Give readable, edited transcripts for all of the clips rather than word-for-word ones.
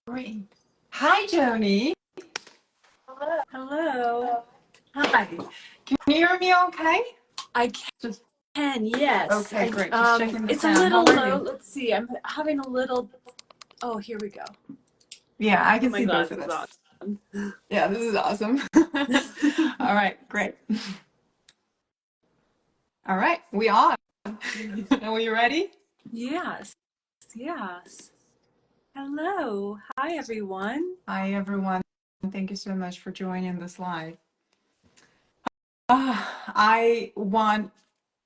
Great. Hi, Joni. Hello. Hi. Can you hear me okay? I Just can, yes. okay, great. Just checking the It's a sound. How little are low. you? Let's see. I'm having a little. Oh, here we go. Yeah, I Put can my see both of glasses us. on. Yeah, this is awesome. All right, great. All right, we are. Are you ready? Yes, yes. Hello. Hi, everyone. Hi, everyone. Thank you so much for joining this live. I want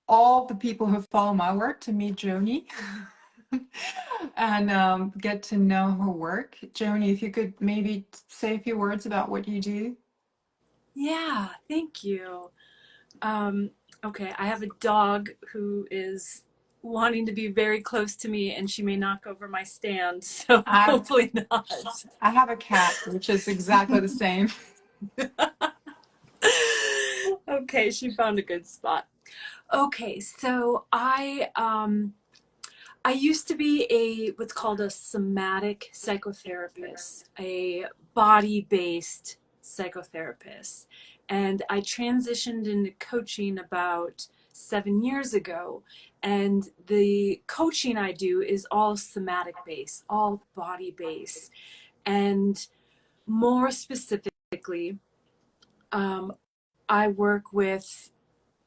all the people who follow my work to meet Joni and get to know her work. Joni, if you could maybe say a few words about what you do. Yeah, thank you. Um, okay, I have a dog who is wanting to be very close to me, and she may knock over my stand, so I hopefully not. I have a cat, which is exactly the same. Okay, she found a good spot. Okay, so I used to be a what's called a somatic psychotherapist, a body-based psychotherapist. And I transitioned into coaching about 7 years ago. And the coaching I do is all somatic based, all body based. And more specifically, um, I work with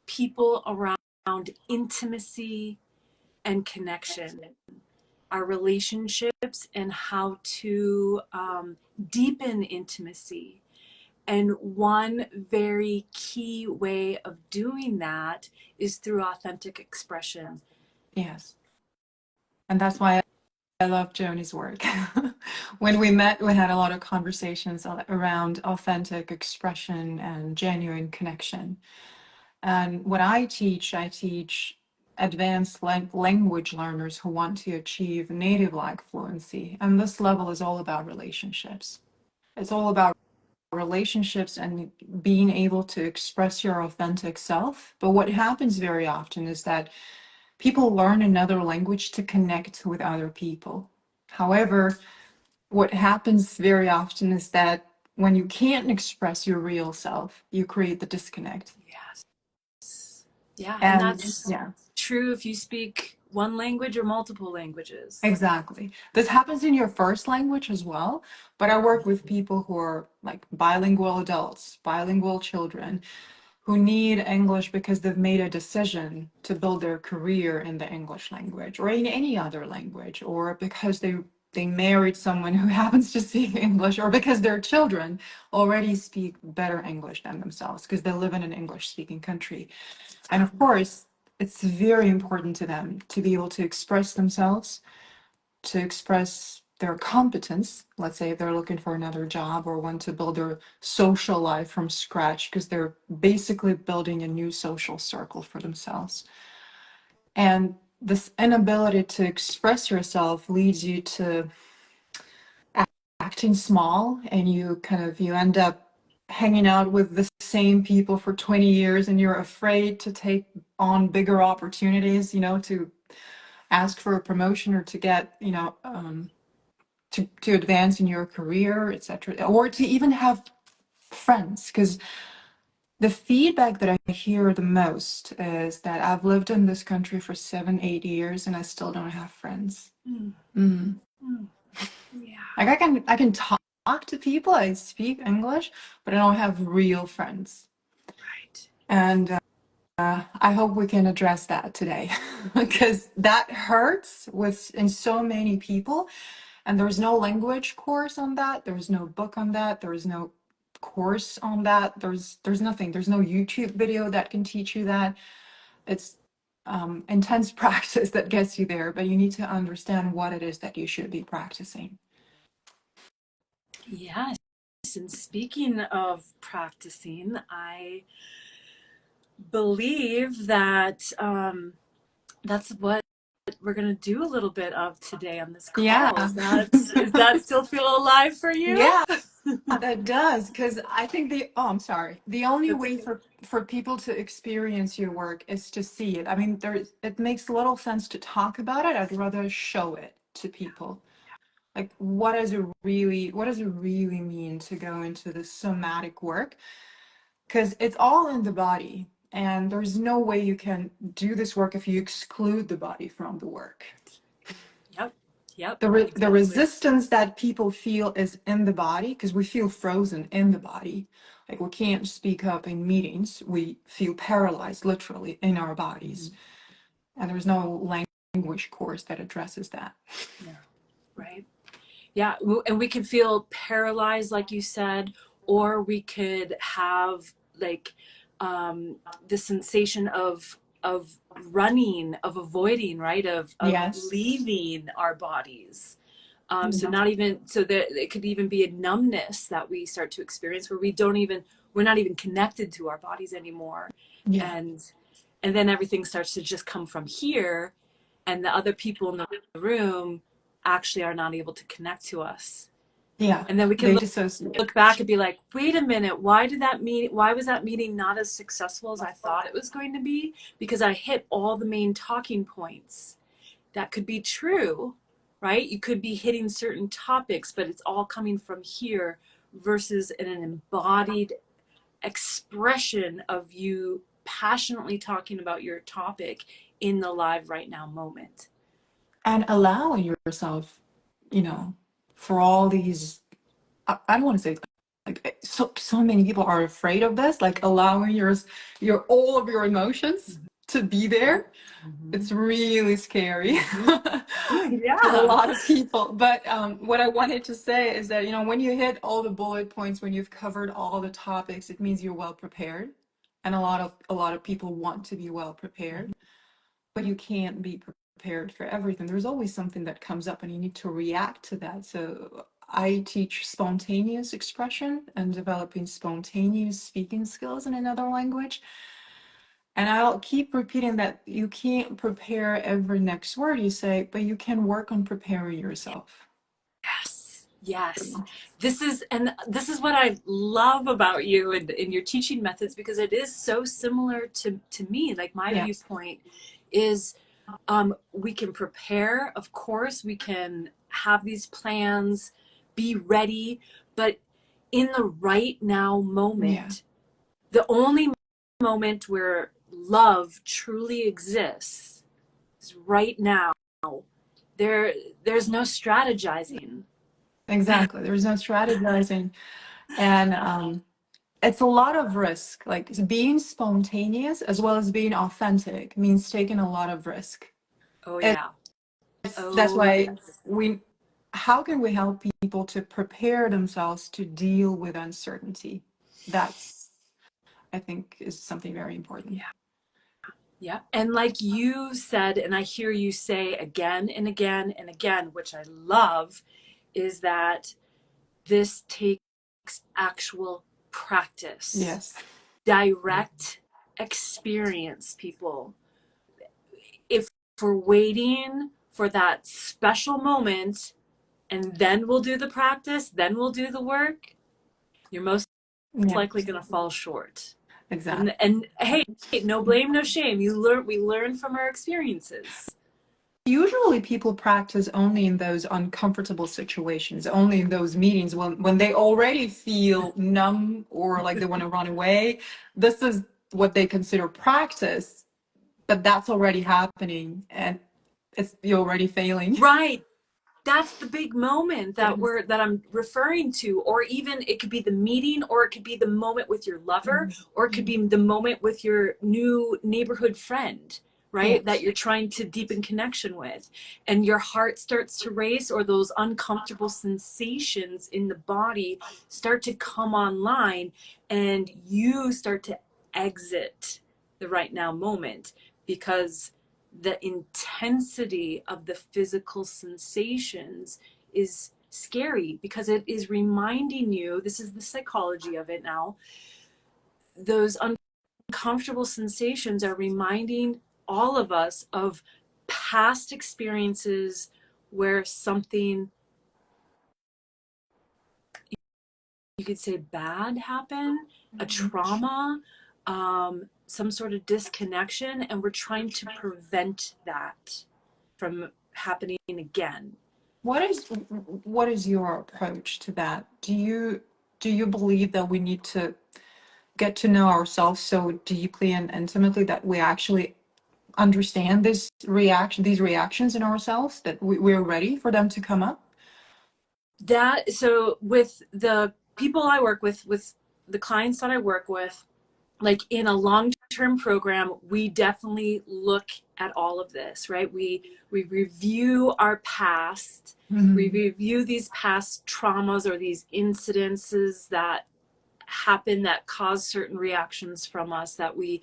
people around intimacy and connection, our relationships, and how to deepen intimacy. And one very key way of doing that is through authentic expression. Yes, and that's why I love Joni's work. When we met, we had a lot of conversations around authentic expression and genuine connection. And what I teach advanced language learners who want to achieve native-like fluency. And this level is all about relationships. It's all about relationships and being able to express your authentic self. But what happens very often is that people learn another language to connect with other people. However, what happens very often is that when you can't express your real self, you create the disconnect. Yes. Yeah, and And that's yeah, true if you speak one language or multiple languages. exactly. This happens in your first language as well, but I work with people who are like bilingual adults, bilingual children who need English because they've made a decision to build their career in the English language or in any other language, or because they married someone who happens to speak English, or because their children already speak better English than themselves because they live in an English speaking country. And of course, it's very important to them to be able to express themselves, to express their competence. Let's say if they're looking for another job or want to build their social life from scratch, because they're basically building a new social circle for themselves. And this inability to express yourself leads you to acting small, and you end up hanging out with the same people for 20 years, and you're afraid to take on bigger opportunities, to ask for a promotion or to get, to advance in your career, etc., or to even have friends. Because the feedback that I hear the most is that I've lived in this country for 7, 8 years and I still don't have friends. Mm. Mm. Mm. Yeah. Like I can talk to people, I speak English, but I don't have real friends. Right. And I hope we can address that today because that hurts in so many people. And there's no language course on that. There's no book on that. There is no course on that. There's nothing. There's no YouTube video that can teach you that. It's intense practice that gets you there, but you need to understand what it is that you should be practicing. Yes. And speaking of practicing, I believe that that's what we're going to do a little bit of today on this Yeah. call. Is that still feel alive for you? Yeah, that does, because I think I'm sorry. The only That's way okay. for people to experience your work is to see it. I mean, it makes little sense to talk about it. I'd rather show it to people. Like, what does it really mean to go into the somatic work? Because it's all in the body, and there's no way you can do this work if you exclude the body from the work. Yep. Yep. The Exactly. resistance that people feel is in the body because we feel frozen in the body. Like we can't speak up in meetings. We feel paralyzed literally in our bodies. And there's no language course that addresses that. No. Right. Yeah, and we could feel paralyzed, like you said, or we could have like the sensation of running, of avoiding, right, of Yes. leaving our bodies. So Yeah. not even so that it could even be a numbness that we start to experience where we're not even connected to our bodies anymore, Yeah. and then everything starts to just come from here, and the other people in the room actually are not able to connect to us. Yeah. And then we can They dissociate. look back and be like, wait a minute, why was that meeting not as successful as I thought it was going to be? Because I hit all the main talking points. That could be true, right? You could be hitting certain topics, but it's all coming from here versus in an embodied expression of you passionately talking about your topic in the live right now moment. And allowing yourself, you know, for all these, I don't want to say like so many people are afraid of this, like allowing your all of your emotions to be Yep. there. Mm-hmm. It's really scary for a Yeah. lot of people. But what I wanted to say is that, when you hit all the bullet points, when you've covered all the topics, it means you're well prepared. And a lot of people want to be well prepared, but you can't be prepared for everything. There's always something that comes up and you need to react to that. So I teach spontaneous expression and developing spontaneous speaking skills in another language. And I'll keep repeating that you can't prepare every next word you say, but you can work on preparing yourself. Yes. Yes. This is what I love about you and in your teaching methods, because it is so similar to me. Like my Yes. viewpoint is we can prepare, of course, we can have these plans, be ready, but in the right now Yeah. moment, the only moment where love truly exists is right now. There's no strategizing. Exactly. There's no strategizing. And it's a lot of risk. Like being spontaneous as well as being authentic means taking a lot of risk. Oh yeah. That's Oh why yes. how can we help people to prepare themselves to deal with uncertainty? That's, I think, is something very important. Yeah. Yeah. And like you said, and I hear you say again and again and again, which I love, is that this takes actual practice, Yes. direct experience, people. If we're waiting for that special moment and then we'll do the practice, then we'll do the work, you're most Yeah, likely going to fall short. exactly. And hey, no blame, no shame. We learn from our experiences. Usually people practice only in those uncomfortable situations, only in those meetings when they already feel numb or like they want to run away. This is what they consider practice, but that's already happening and you're already failing. Right. That's the big moment Yes. that I'm referring to. Or even it could be the meeting, or it could be the moment with your lover, or it could be the moment with your new neighborhood friend, right, that Yes. you're trying to deepen connection with, and your heart starts to race, or those uncomfortable sensations in the body start to come online, and you start to exit the right now moment because the intensity of the physical sensations is scary, because it is reminding you, this is the psychology of it now, those uncomfortable sensations are reminding all of us of past experiences where something, you could say, bad happened, a trauma, some sort of disconnection, and we're trying to prevent that from happening again. what is your approach to that? Do you believe that we need to get to know ourselves so deeply and intimately that we actually understand these reactions in ourselves, that we're ready for them to come up? That, so with the people I work with the clients that I work with, like in a long-term program, we definitely look at all of this, right? We review our past, we Mm-hmm. review these past traumas or these incidences that happen that cause certain reactions from us, that we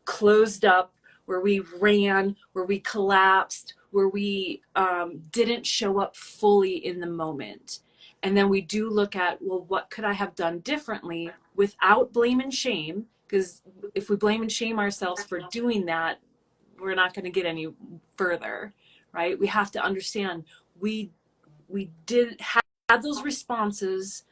closed up, where we ran, where we collapsed, where we didn't show up fully in the moment. And then we do look at, well, what could I have done differently without blame and shame? Because if we blame and shame ourselves for doing that, we're not going to get any further, right? We have to understand we did have those responses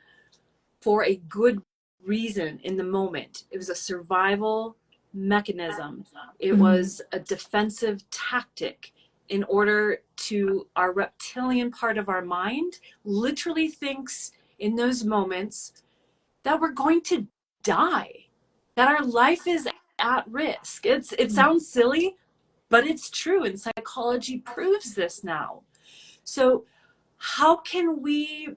for a good reason in the moment. It was a survival mechanism. It Mm-hmm. was a defensive tactic in order to, our reptilian part of our mind literally thinks in those moments that we're going to die, that our life is at risk. It sounds silly, but it's true, and psychology proves this now. So how can we,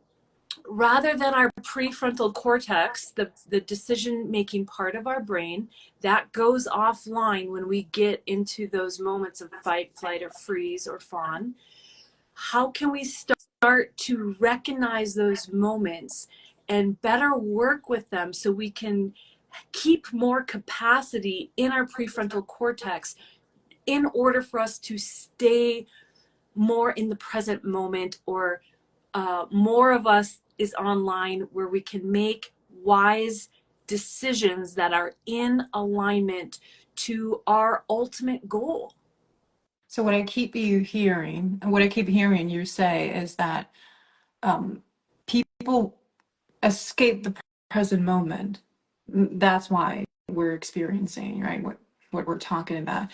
rather than our prefrontal cortex, the decision making part of our brain that goes offline when we get into those moments of fight, flight, or freeze or fawn, how can we start to recognize those moments and better work with them so we can keep more capacity in our prefrontal cortex in order for us to stay more in the present moment, or more of us is online where we can make wise decisions that are in alignment to our ultimate goal. So what I keep hearing you say is that um, people escape the present moment. That's why we're experiencing, right, what we're talking about.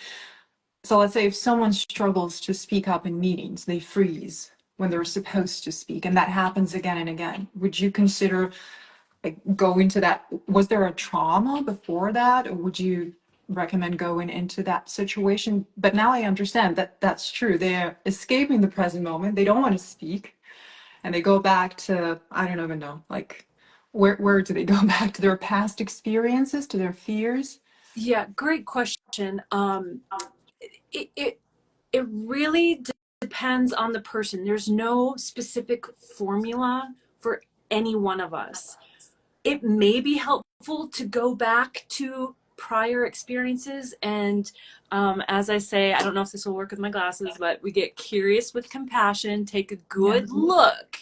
So let's say if someone struggles to speak up in meetings, they freeze when they're supposed to speak, and that happens again and again. Would you consider like going to that? Was there a trauma before that, or would you recommend going into that situation? But now I understand that that's true. They're escaping the present moment. They don't want to speak, and they go back to, I don't even know, like where do they go back to their past experiences, to their fears? Yeah, great question. It, it, it really depends on the person. There's no specific formula for any one of us. It may be helpful to go back to prior experiences and, as I say, I don't know if this will work with my glasses, but we get curious with compassion, take a Yeah. good look,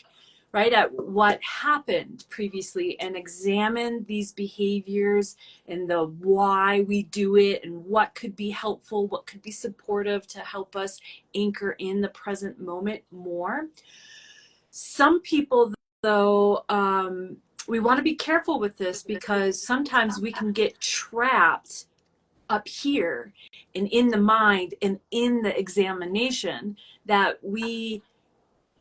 right, at what happened previously and examine these behaviors and the why we do it and what could be helpful, what could be supportive to help us anchor in the present moment more. Some people, though, we want to be careful with this because sometimes we can get trapped up here and in the mind and in the examination that we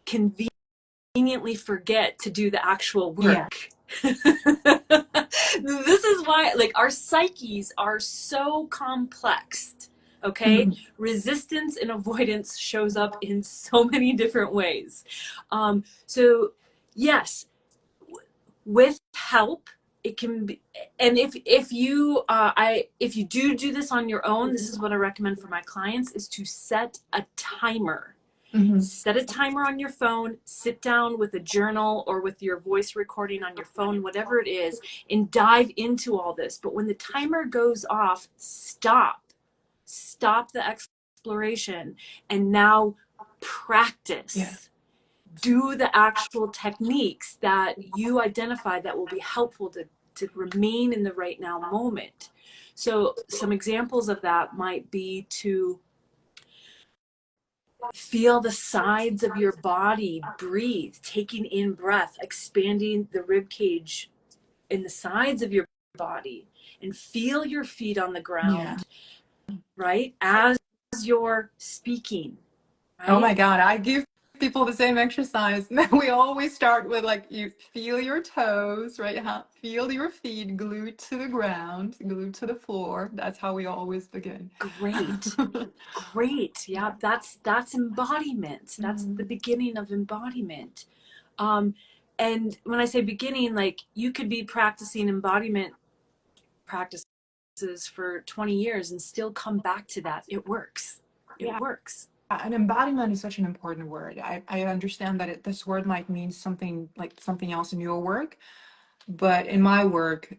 conveniently forget to do the actual Yeah. work. This is why, like, our psyches are so complex. Okay, Mhm. resistance and avoidance shows up in so many different ways. So yes, with help it can be. And if you if you do this on your own, this is what I recommend for my clients, is to set a timer. Mhm. Set a timer on your phone, sit down with a journal or with your voice recording on your phone, whatever it is, and dive into all this. But when the timer goes off, stop the exploration and now Yeah. practice. Do the actual techniques that you identify that will be helpful to remain in the right now moment. So some examples of that might be to feel the sides of your body breathe, taking in breath, expanding the rib cage in the sides of your body, and feel your feet on the Yeah. ground, right? As you're speaking, Oh my right? God, I give people the same exercise. We always start with like you feel your toes, right? Feel your feet glued to the ground, glued to the floor. That's how we always begin. Great. Great. Yeah, that's embodiment. That's the Mhm. beginning of embodiment. Um, and when I say beginning, like you could be practicing embodiment practices for 20 years and still come back to that. It works. It Yeah, works. and embodiment is such an important word. I understand that this word might mean something like something else in your work, but in my work,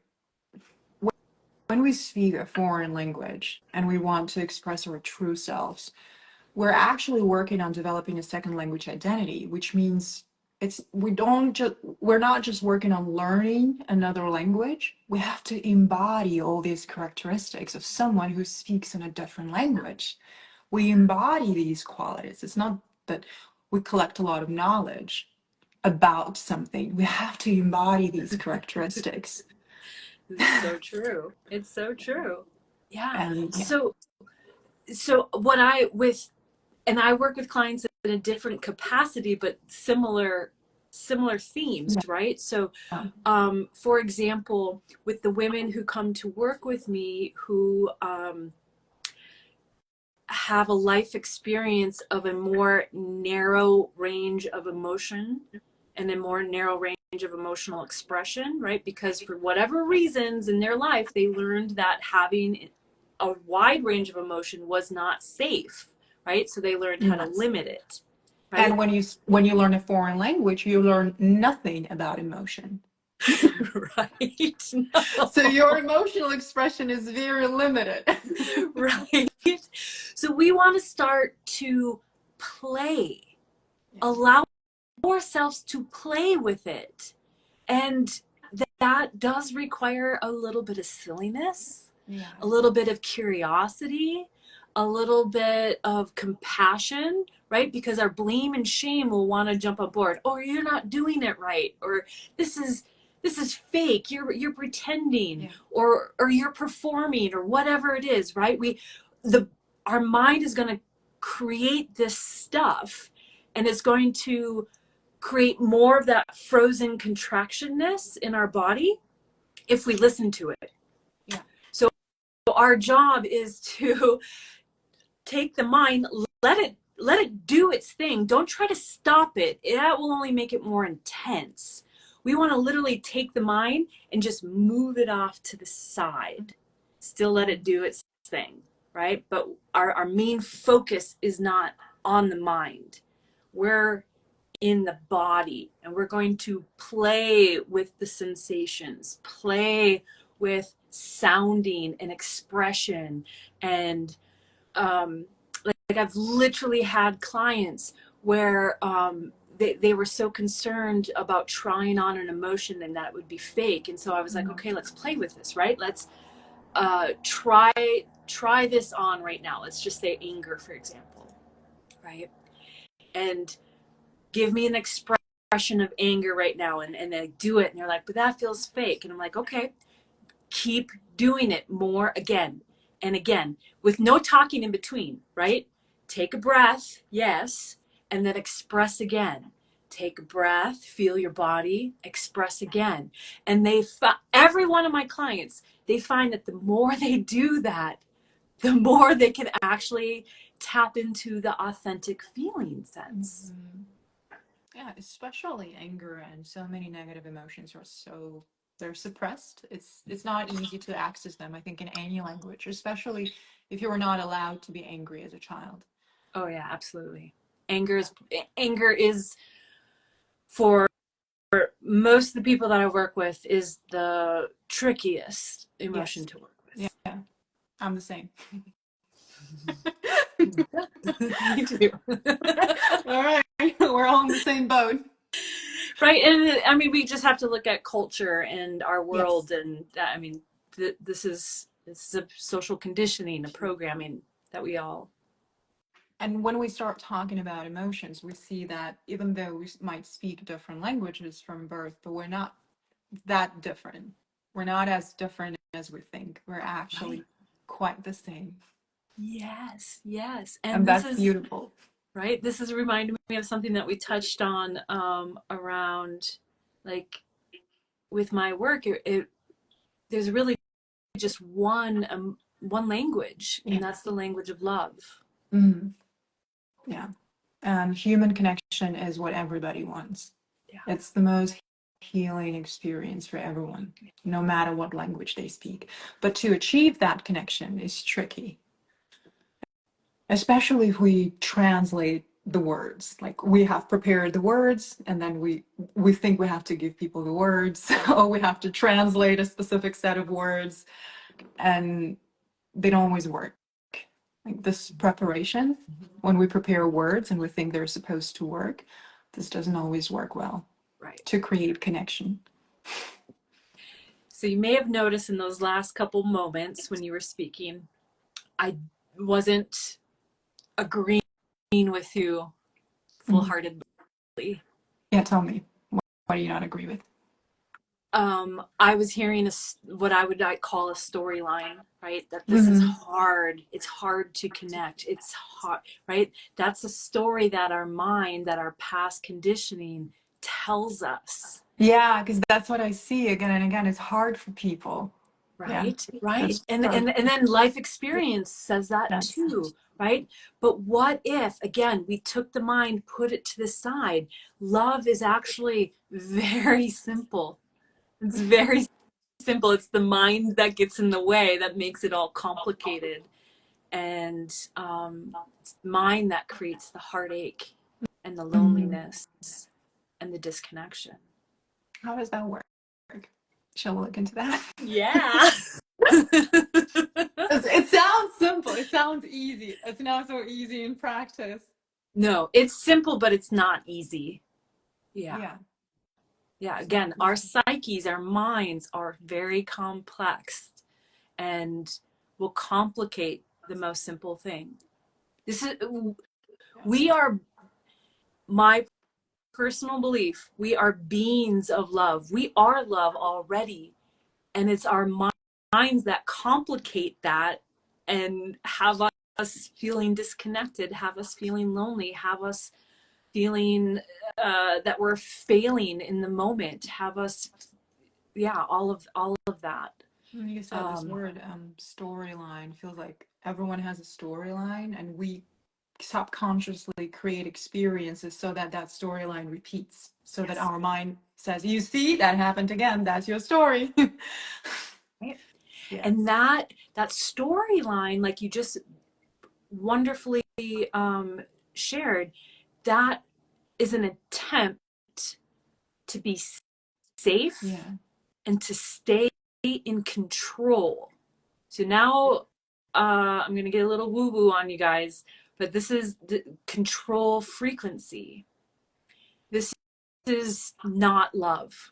when we speak a foreign language and we want to express our true selves, we're actually working on developing a second language identity, which means we're not just working on learning another language. We have to embody all these characteristics of someone who speaks in a different language. We embody these qualities. It's not that we collect a lot of knowledge about something. We have to embody these characteristics. This is so true. It's so true. Yeah. And yeah, So what I with and I work with clients in a different capacity, but similar themes, yeah, right? So for example, with the women who come to work with me who have a life experience of a more narrow range of emotion and a more narrow range of emotional expression, right? Because for whatever reasons in their life, they learned that having a wide range of emotion was not safe, right? So they learned how to yes. limit it, And right? when you learn a foreign language, you learn nothing about emotion. Right? So your No. emotional expression is very limited. Right? So we want to start to play, Yeah. allow ourselves to play with it. And that does require a little bit of silliness, Yeah, a it little does. bit of curiosity, a little bit of compassion, right? Because our blame and shame will want to jump on board. Oh, you're not doing it right, or this is fake. You're pretending, Yeah. or you're performing, or whatever it is, right? The our mind is going to create this stuff, and it's going to create more of that frozen contractionness in our body if we listen to it. Yeah. So our job is to take the mind, let it do its thing. Don't try to stop it. That will only make it more intense. We want to literally take the mind and just move it off to the side. Still let it do its thing, right? But our main focus is not on the mind. We're in the body, and we're going to play with the sensations, play with sounding and expression. And like I've literally had clients where they were so concerned about trying on an emotion and that it would be fake, and so I was like, Mhm. okay, let's play with this, right? Let's try this on right now. Let's just say anger, for example, right? And give me an expression of anger right now, and they do it and they're like, but that feels fake. And I'm like, okay, keep doing it more again and again with no talking in between, right? Take a breath, yes, and then express again. Take a breath, feel your body, express again. And every one of my clients, they find that the more they do that, the more they can actually tap into the authentic feeling sense. Mhm. Yeah, especially anger and so many negative emotions they're suppressed. It's not easy to access them, I think, in any language, especially if you were not allowed to be angry as a child. Oh yeah, absolutely. Anger is for most of the people that I work with is the trickiest emotion Yes. to work Yeah, with. I'm the same. Me too. All right, we're all in the same boat. Right, and I mean we just have to look at culture and our Yes. world, and I mean this is a social conditioning, a programming that we all. And when we start talking about emotions, we see that even though we might speak different languages from birth, but we're not that different. We're not as different as we think. We're Right. actually quite the same. Yes, yes, and And this that's is beautiful. right? This is reminding me of something that we touched on around, like, with my work. There's really just one language, Yeah. and that's the language of love. Mm. Yeah. And human connection is what everybody wants. Yeah. It's the most healing experience for everyone, no matter what language they speak. But to achieve that connection is tricky, especially if we translate the words. Like we have prepared the words and then we think we have to give people the words or we have to translate a specific set of words, and they don't always work. Like this preparation, when we prepare words and we think they're supposed to work, this doesn't always work well Right. to create connection. So you may have noticed in those last couple moments when you were speaking, I wasn't agreeing with you full-heartedly. Yeah, tell me, what do you not agree with? I was hearing what I would call a storyline, right? That this is Mhm. hard. It's hard to connect. It's hard, right? That's a story that our mind, that our past conditioning tells us. Yeah, because that's what I see again and again. It's hard for people. Yeah, Right, right. that's And then life experience says that yes. too, right? But what if, again, we took the mind, put it to the side? Love is actually very simple. It's very simple. It's the mind that gets in the way that makes it all complicated. And it's the mind that creates the heartache and the Mm. loneliness and the disconnection. How does that work? Shall we look into that? Yeah. It sounds simple. It sounds easy. It's not so easy in practice. No, it's simple, but it's not easy. Yeah. Yeah, Yeah. it's not Again, our easy. psyches, our minds are very complex and will complicate the most simple thing. This is, Yes. we are, my personal belief, we are beings of love. We are love already. And it's our minds that complicate that and have us feeling disconnected, have us feeling lonely, have us feeling that we're failing in the moment, have us, yeah, all of that. When you said this Um, word, storyline, feels like everyone has a storyline, and we subconsciously create experiences so that that storyline repeats, so that yes. our mind says, "You see, that happened again. That's your story." Right. And Yes. that storyline, like you just wonderfully shared, that is an attempt to be safe Yeah. and to stay in control. So now I'm going to get a little woo woo on you guys, but this is the control frequency. This is not love.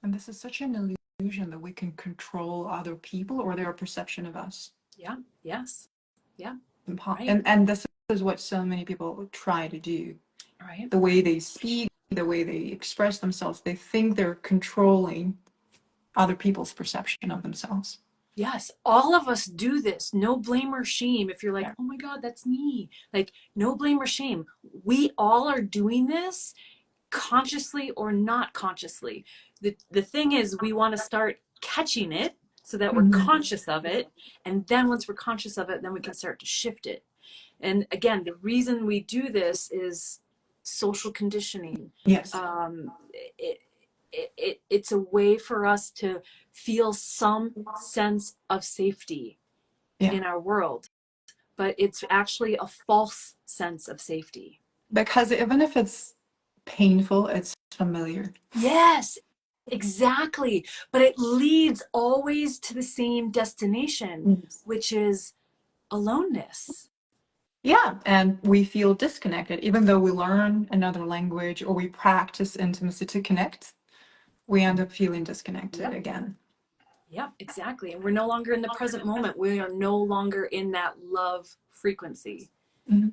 And this is such an illusion that we can control other people or their perception of us. Yeah, yes, yeah, right, And this is what so many people try to do. right. The way they speak, the way they express themselves, they think they're controlling other people's perception of themselves. Yes, all of us do this. No blame or shame. If you're like, Yeah. oh my God, that's me. Like, no blame or shame. We all are doing this consciously or not consciously. The thing is, we want to start catching it so that we're Mhm. conscious of it. And then once we're conscious of it, then we can start to shift it. And again, the reason we do this is social conditioning. Yes. It, it's a way for us to feel some sense of safety Yeah. in our world, but it's actually a false sense of safety. Because even if it's painful, it's familiar. Yes, exactly. But it leads always to the same destination, Yes. which is aloneness. Yeah, and we feel disconnected. Even though we learn another language or we practice intimacy to connect, we end up feeling disconnected Yep. again. Yep, exactly. And we're no longer in the present moment. We are no longer in that love frequency. Mhm.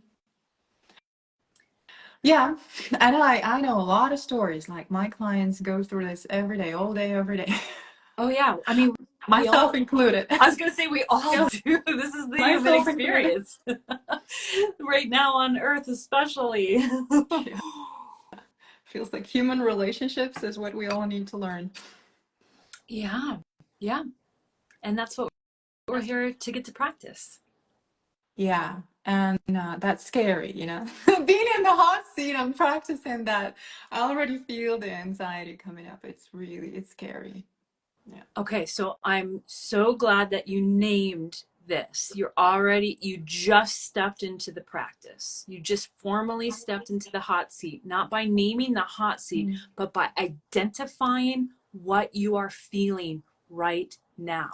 Yeah, and I know a lot of stories. Like my clients go through this every day, all day, every day. Oh yeah. I mean, We all, myself included. I was going to say, we all do. This is the human Myself included. experience. Right now on Earth, especially. Yeah. Feels like human relationships is what we all need to learn. Yeah. Yeah. And that's what we're here to get to practice. Yeah. And that's scary, you know. Being in the hot seat, I'm practicing that. I already feel the anxiety coming up. It's scary. Yeah. Okay, so I'm so glad that you named this. You just stepped into the practice. You just formally stepped into the hot seat, not by naming the hot seat, Mm. but by identifying what you are feeling right now.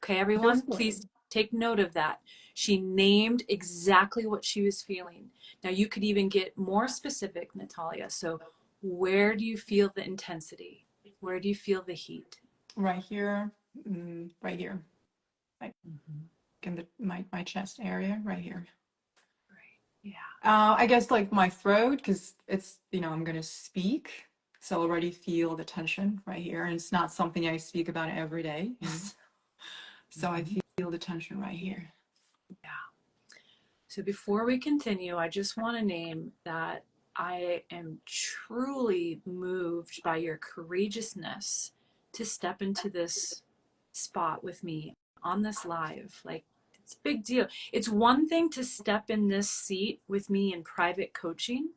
Okay, Very everyone, please important. take note of that. She named exactly what she was feeling. Now, you could even get more specific, Natalia. So, where do you feel the intensity? Where do you feel the heat? Right here, right here, like Mm-hmm. in my chest area, right here. Right. Yeah. I guess like my throat, because it's, I'm gonna speak, so I already feel the tension right here, and it's not something I speak about every day. So I Mm-hmm. feel the tension right here. Yeah. So before we continue, I just want to name that I am truly moved by your courageousness to step into this spot with me on this live. Like, it's a big deal. It's one thing to step in this seat with me in private coaching.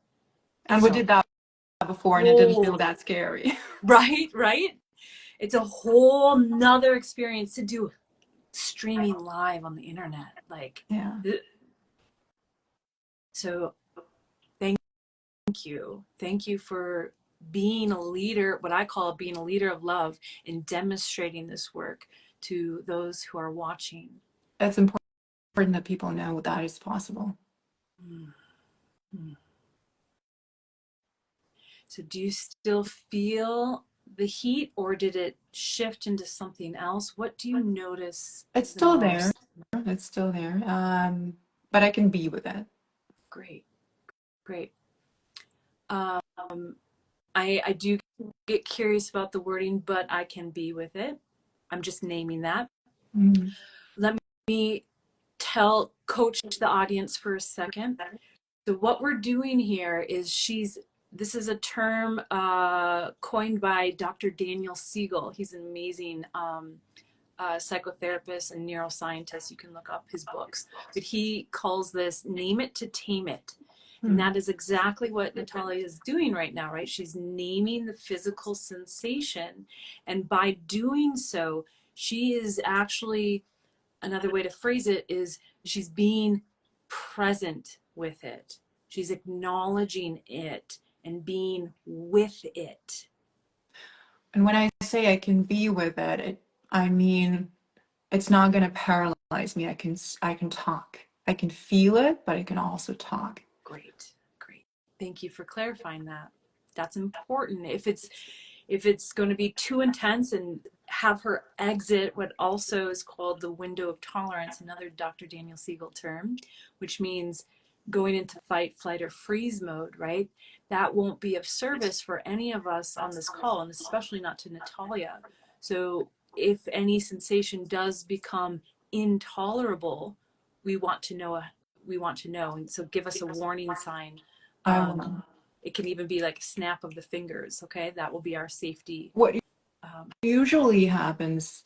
And It's we a did that before, and it didn't feel whole, that scary. right? It's a whole nother experience to do streaming live on the internet. Like, Yeah. so thank you. Thank you for being a leader, what I call being a leader of love, and demonstrating this work to those who are watching. It's important that people know that is possible. Mm-hmm. So, do you still feel the heat, or did it shift into something else? What do you notice It's the still there. most? It's still there. But I can be with it. Great, great. Um, I do get curious about the wording, but I can be with it. I'm just naming that. Mm. Let me coach the audience for a second. So what we're doing here is this is a term coined by Dr. Daniel Siegel. He's an amazing psychotherapist and neuroscientist. You can look up his books. But he calls this name it to tame it. And Mm. that is exactly what Natalia is doing right now, right? She's naming the physical sensation. And by doing so, she is actually, another way to phrase it is she's being present with it. She's acknowledging it and being with it. And when I say I can be with it, I mean it's not going to paralyze me. I can talk. I can feel it, but I can also talk. Great, great. Thank you for clarifying that. That's important. If it's going to be too intense, and have her exit what also is called the window of tolerance, another Dr. Daniel Siegel term, which means going into fight, flight, or freeze mode, right? That won't be of service for any of us on this call, and especially not to Natalia. So if any sensation does become intolerable, we want to know. And so give us a warning sign. I will. It can even be like a snap of the fingers. Okay, that will be our safety. What um, usually happens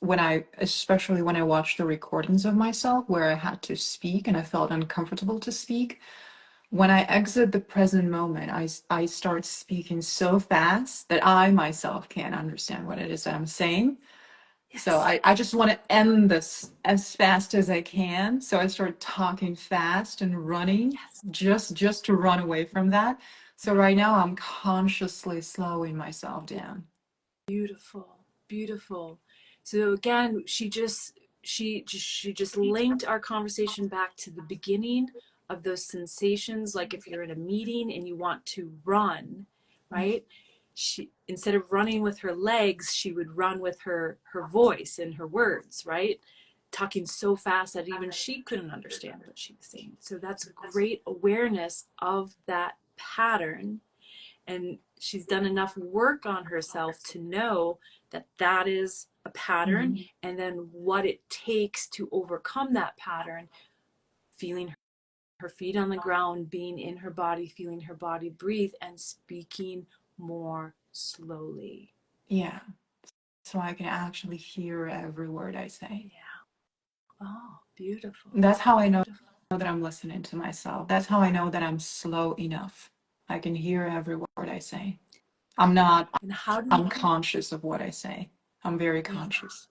especially when I watch the recordings of myself where I had to speak and I felt uncomfortable to speak, when I exit the present moment, I start speaking so fast that I myself can't understand what it is that I'm saying. So yes. I just want to end this as fast as I can. So I start talking fast and running Yes. just to run away from that. So right now I'm consciously slowing myself down. Beautiful, beautiful. So again, she just linked our conversation back to the beginning of those sensations. Like if you're in a meeting and you want to run, right? She, instead of running with her legs, she would run with her voice and her words, right? Talking so fast that even she couldn't understand what she was saying. So that's great awareness of that pattern, and she's done enough work on herself to know that that is a a pattern, and then what it takes to overcome that pattern, feeling her feet on the ground, being in her body, feeling her body breathe, and speaking more slowly. Yeah. So I can actually hear every word I say. Yeah. Oh, beautiful. That's how I know that I'm listening to myself. That's how I know that I'm slow enough. I can hear every word I say. I'm not And how do unconscious of what I say. I'm very conscious.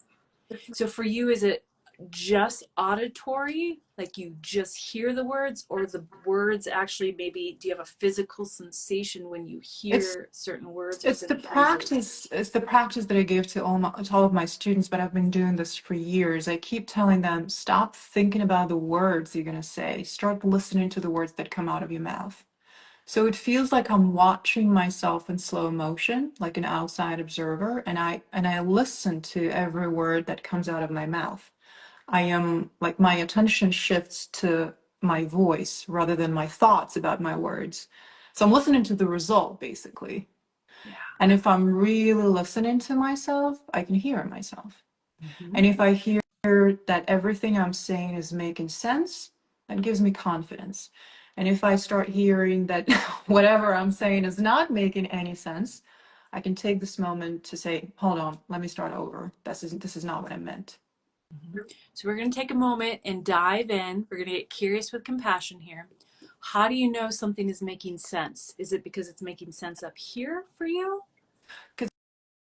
So for you, is it just auditory, like you just hear the words, or the words actually, maybe do you have a physical sensation when you It's hear certain words or it's the certain phrases? practice. It's the practice that I give to all of my students, but I've been doing this for years. I keep telling them, stop thinking about the words you're gonna say. Start listening to the words that come out of your mouth. So it feels like I'm watching myself in slow motion, like an outside observer, and I listen to every word that comes out of my mouth. I am like my attention shifts to my voice rather than my thoughts about my words. So I'm listening to the result basically. Yeah. And if I'm really listening to myself, I can hear myself. Mm-hmm. And if I hear that everything I'm saying is making sense, that gives me confidence. And if I start hearing that whatever I'm saying is not making any sense, I can take this moment to say, hold on, let me start over. This is not what I meant. Mm-hmm. So we're going to take a moment and dive in. We're going to get curious with compassion here. How do you know something is making sense? Is it because it's making sense up here for you? Because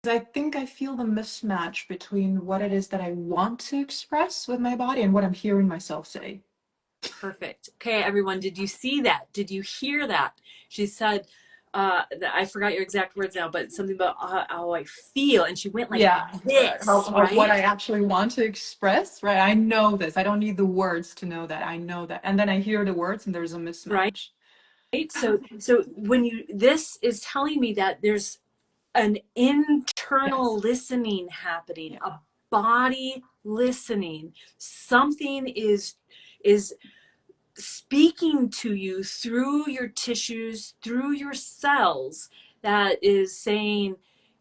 I think I feel the mismatch between what it is that I want to express with my body and what I'm hearing myself say. Perfect. Okay, everyone, did you see that? Did you hear that? She said, I forgot your exact words now, but something about how I feel. And she went like Yeah, this, what right? I actually want to express, right? I know this. I don't need the words to know that. I know that. And then I hear the words and there's a Right. mismatch. So when this is telling me that there's an internal Yes. listening happening, a Yeah. body listening. Something is speaking to you through your tissues, through your cells, that is saying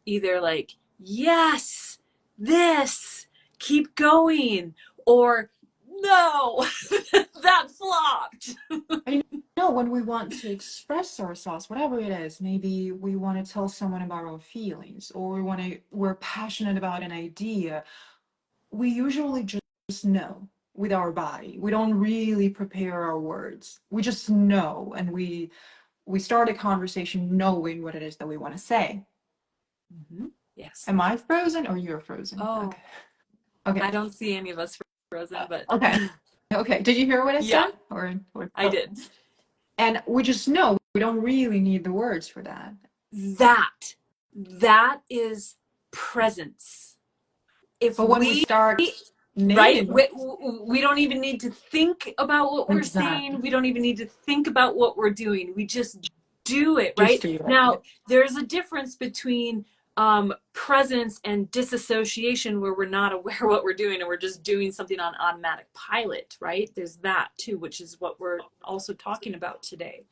either like, yes, this, keep going, or no, that flopped. And you know, when we want to express ourselves, whatever it is, maybe we want to tell someone about our feelings, or we're passionate about an idea, we usually just know with our body. We don't really prepare our words. We just know, and we start a conversation knowing what it is that we want to say. Mm-hmm. Yes. Am I frozen or you're frozen? Oh, Okay. Okay. I don't see any of us frozen, but Okay. Okay. Did you hear what I yeah, said? Or I oh. did. And we just know we don't really need the words for that. That is presence. If But when we we start right, naming we don't even need to think about what we're exactly, saying, we don't even need to think about what we're doing, we just do it, just right? do it. Yeah. Now there's a difference between presence and disassociation, where we're not aware what we're doing and we're just doing something on automatic pilot, right? There's that too, which is what we're also talking about today.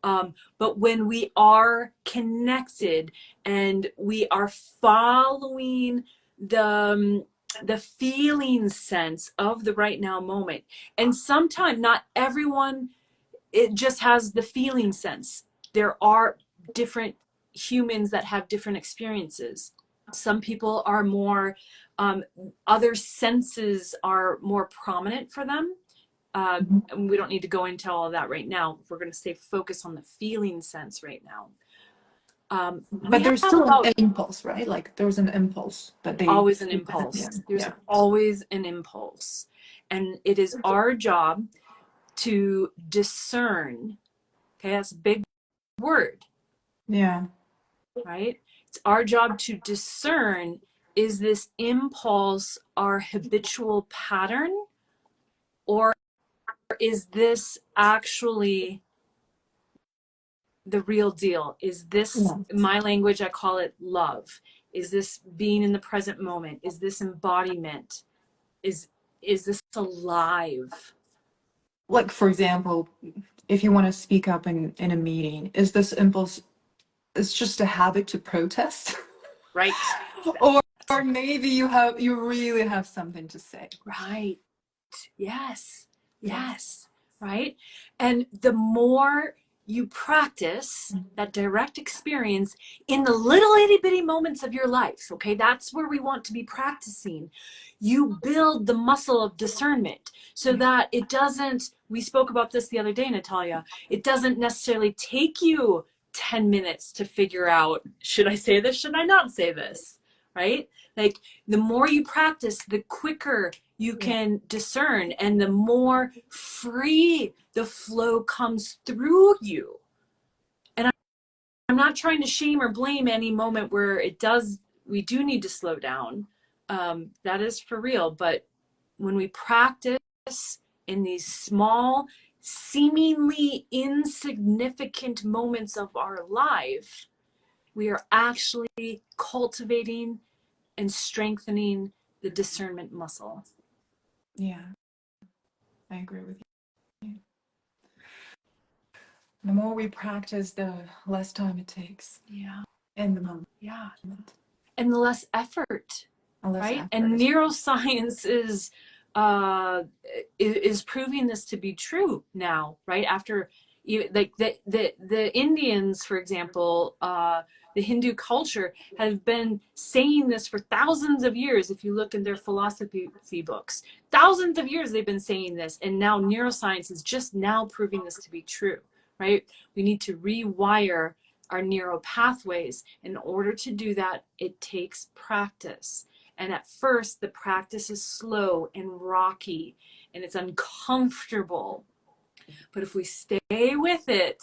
But when we are connected and we are following the feeling sense of the right now moment, and sometimes not everyone, it just has the feeling sense. There are different humans that have different experiences. Some people are more, um, other senses are more prominent for them. Mhm. And we don't need to go into all of that right now. We're going to stay focused on the feeling sense right now. But We there's have still an about impulse, right? Like there's an impulse that they, always an yeah, impulse. There's yeah, always an impulse. And it is our job to discern. Okay, that's a big word, yeah. right? It's our job to discern, is this impulse our habitual pattern, or is this actually the real deal? Is this, Yeah. my language, I call it love? Is this being in the present moment? Is this embodiment? Is this alive? Like for example, if you want to speak up in a meeting, is this impulse, it's just a habit to protest? Right? Or or maybe you really have something to say. Right. Yes. Yes. Yes. Right. And the more you practice that direct experience in the little itty bitty moments of your life, okay, that's where we want to be practicing. You build the muscle of discernment so that it doesn't, we spoke about this the other day, Natalia, it doesn't necessarily take you 10 minutes to figure out, should I say this? Should I not say this? Right? Like the more you practice, the quicker you can discern, and the more free the flow comes through you. And I'm not trying to shame or blame any moment where we do need to slow down. That is for real. But when we practice in these small, seemingly insignificant moments of our life, we are actually cultivating and strengthening the discernment muscle. Yeah, I agree with you. The more we practice, the less time it takes. Yeah. In the moment. Yeah. And the less effort, right? Effort. And neuroscience is proving this to be true now, right? After like the Indians, for example, the Hindu culture have been saying this for thousands of years. If you look in their philosophy books, thousands of years they've been saying this, and now neuroscience is just now proving this to be true, right? We need to rewire our neural pathways. In order to do that, it takes practice. And at first, the practice is slow and rocky, and it's uncomfortable. But if we stay with it,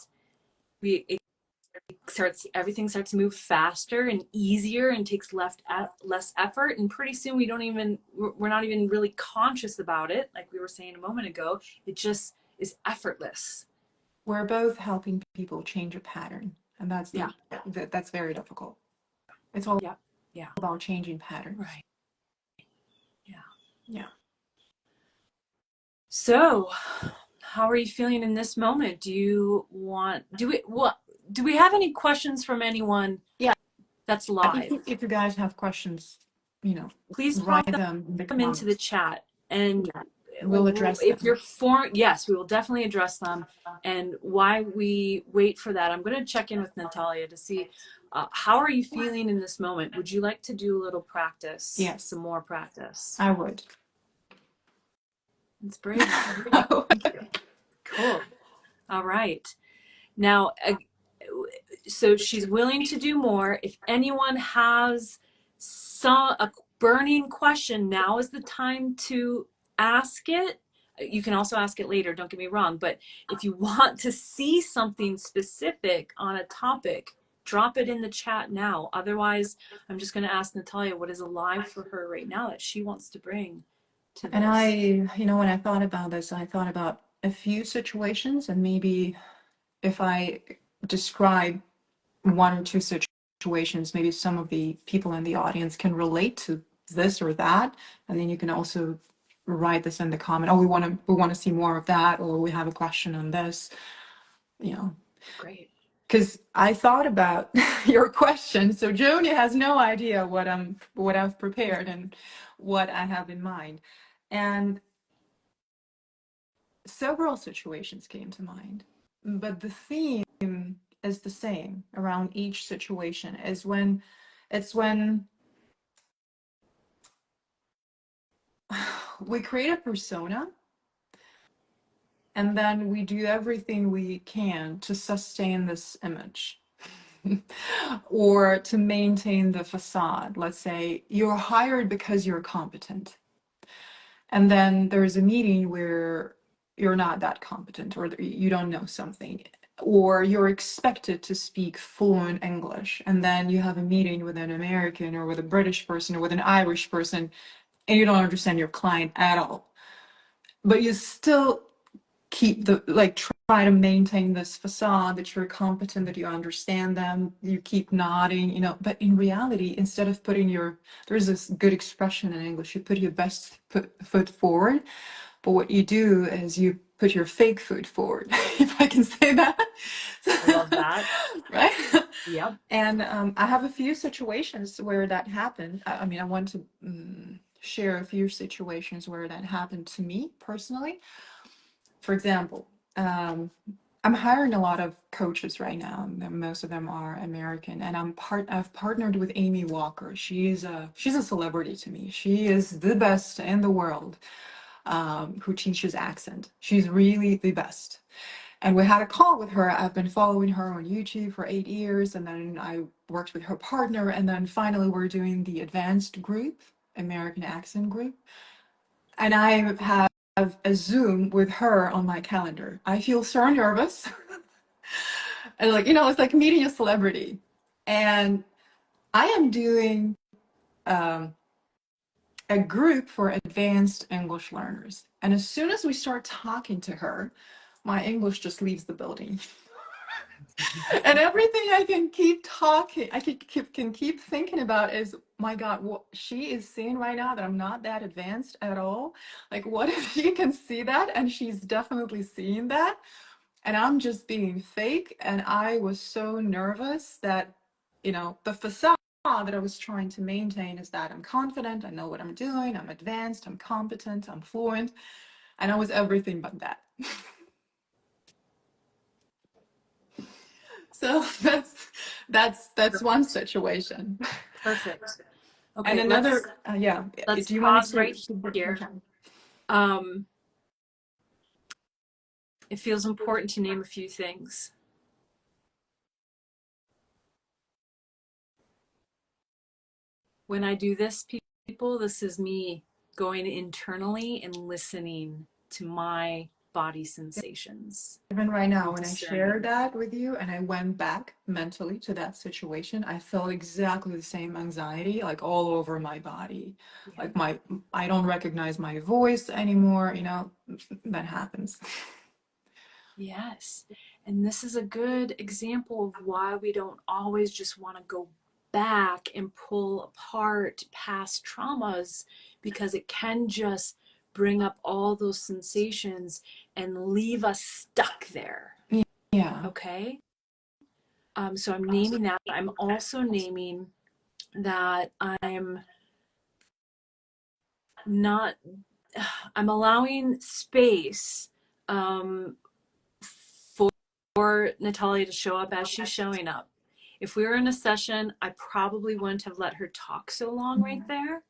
everything starts to move faster and easier, and takes less effort. And pretty soon, we're not even really conscious about it, like we were saying a moment ago. It just is effortless. We're both helping people change a pattern, and that's that's very difficult. It's all about changing patterns. Right. Yeah. Yeah. So, how are you feeling in this moment? Do we have any questions from anyone? Yeah. That's live. If you guys have questions, please write pop them into the chat, and we'll address them. If you're yes, we will definitely address them. And while we wait for that, I'm going to check in with Natalia to see how are you feeling in this moment. Would you like to do a little practice? Yes. Some more practice. I would. It's brave. Thank you. Cool. All right. Now, so she's willing to do more. If anyone has a burning question, now is the time to ask it. You can also ask it later, don't get me wrong. But if you want to see something specific on a topic, drop it in the chat now. Otherwise, I'm just going to ask Natalia what is alive for her right now that she wants to bring to this. And when I thought about this, I thought about a few situations, and maybe if I describe one or two situations, maybe some of the people in the audience can relate to this or that, and then you can also write this in the comment. Oh, we want to see more of that, or we have a question on this. Great. Because I thought about your question, so Joni has no idea what I've prepared and what I have in mind, and several situations came to mind, but the theme is the same around each situation. Is when we create a persona, and then we do everything we can to sustain this image or to maintain the facade. Let's say you're hired because you're competent, and then there's a meeting where you're not that competent, or you don't know something, or you're expected to speak fluent English, and then you have a meeting with an American or with a British person or with an Irish person, and you don't understand your client at all. But you still keep try to maintain this facade that you're competent, that you understand them, you keep nodding, but in reality, instead of there's this good expression in English, you put your best foot forward, but what you do is you put your fake foot forward, if I can say that. I love that. Right? Yep. And I have a few situations where that happened. I mean, I want to share a few situations where that happened to me personally. For example, I'm hiring a lot of coaches right now. Most of them are American, and I've partnered with Amy Walker. She's a celebrity to me. She is the best in the world who teaches accent. She's really the best. And we had a call with her. I've been following her on YouTube for 8 years, and then I worked with her partner, and then finally we're doing the advanced group, American accent group. And I have a Zoom with her on my calendar. I feel so nervous. And like, it's like meeting a celebrity. And I am doing um, a group for advanced English learners. And as soon as we start talking to her, my English just leaves the building. And everything I can keep talking, can keep thinking about is, my God, what she is seeing right now that I'm not that advanced at all. Like, what if she can see that? And she's definitely seeing that. And I'm just being fake. And I was so nervous that, the facade that I was trying to maintain is that I'm confident, I know what I'm doing, I'm advanced, I'm competent, I'm fluent. And I was everything but that. So that's one situation. Perfect. And Okay, another, yeah. let's Do you want me pause right to here. okay. It feels important to name a few things. When I do this, people, this is me going internally and listening to my body sensations. Even right now, when I shared Discerning. that with you and I went back mentally to that situation, I felt exactly the same anxiety, like all over my body. Yeah. Like I don't recognize my voice anymore, that happens. Yes. And this is a good example of why we don't always just want to go back and pull apart past traumas, because it can just bring up all those sensations and leave us stuck there. Yeah. Okay. So I'm naming that. I'm also naming that I'm not, I'm allowing space for Natalia to show up as she's showing up. If we were in a session, I probably wouldn't have let her talk so long right there.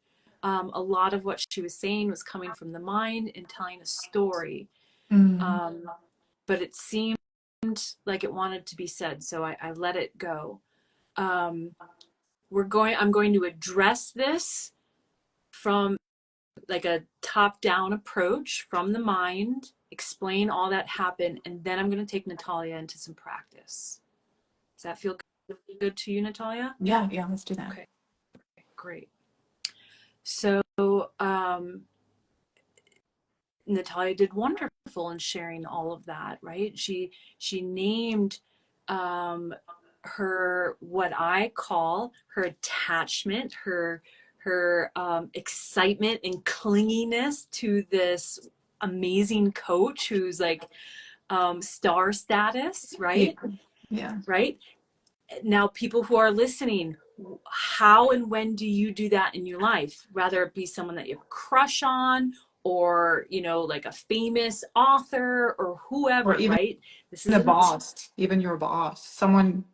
A lot of what she was saying was coming from the mind and telling a story. But it seemed like it wanted to be said, so I let it go. I'm going to address this from like a top-down approach from the mind, explain all that happened, and then I'm going to take Natalia into some practice. Does that feel good to you, Natalia? Yeah, let's do that. Okay, great. So Natalia did wonderful in sharing all of that, right? She named her, what I call her attachment, her excitement and clinginess to this amazing coach who's like star status, right? Yeah. Right? Now, people who are listening, how and when do you do that in your life? Rather it be someone that you have a crush on, or like a famous author or Or whoever, even right? This the isn't. boss, even your boss, someone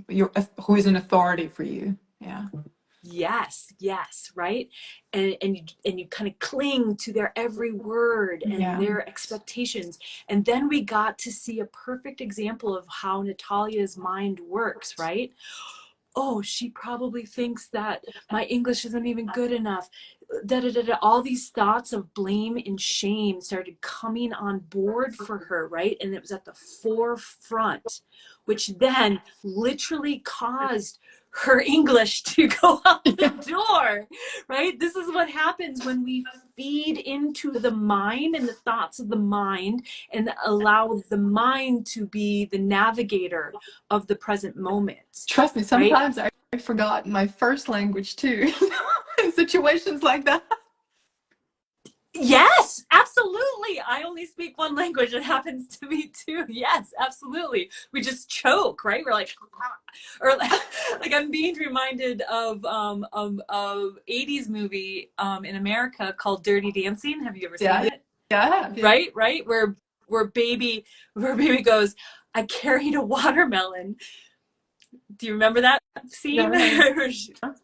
who is an authority for you. Yeah. Yes, right. And you kind of cling to their every word and Yeah. their expectations. And then we got to see a perfect example of how Natalia's mind works, right? Oh, she probably thinks that my English isn't even good enough. All these thoughts of blame and shame started coming on board for her, right? And it was at the forefront, which then literally caused her English to go out the door, right? This is what happens when we feed into the mind and the thoughts of the mind and allow the mind to be the navigator of the present moment. Trust me, Right? sometimes I forgot my first language too in situations like that. Yes, absolutely. I only speak one language. It happens to me too. Yes, absolutely. We just choke, right? We're like, or like I'm being reminded of 80s movie in America called Dirty Dancing. Have you ever seen Yeah, it? yeah, yeah. Right, where baby goes, I carried a watermelon. Do you remember that scene? Never heard.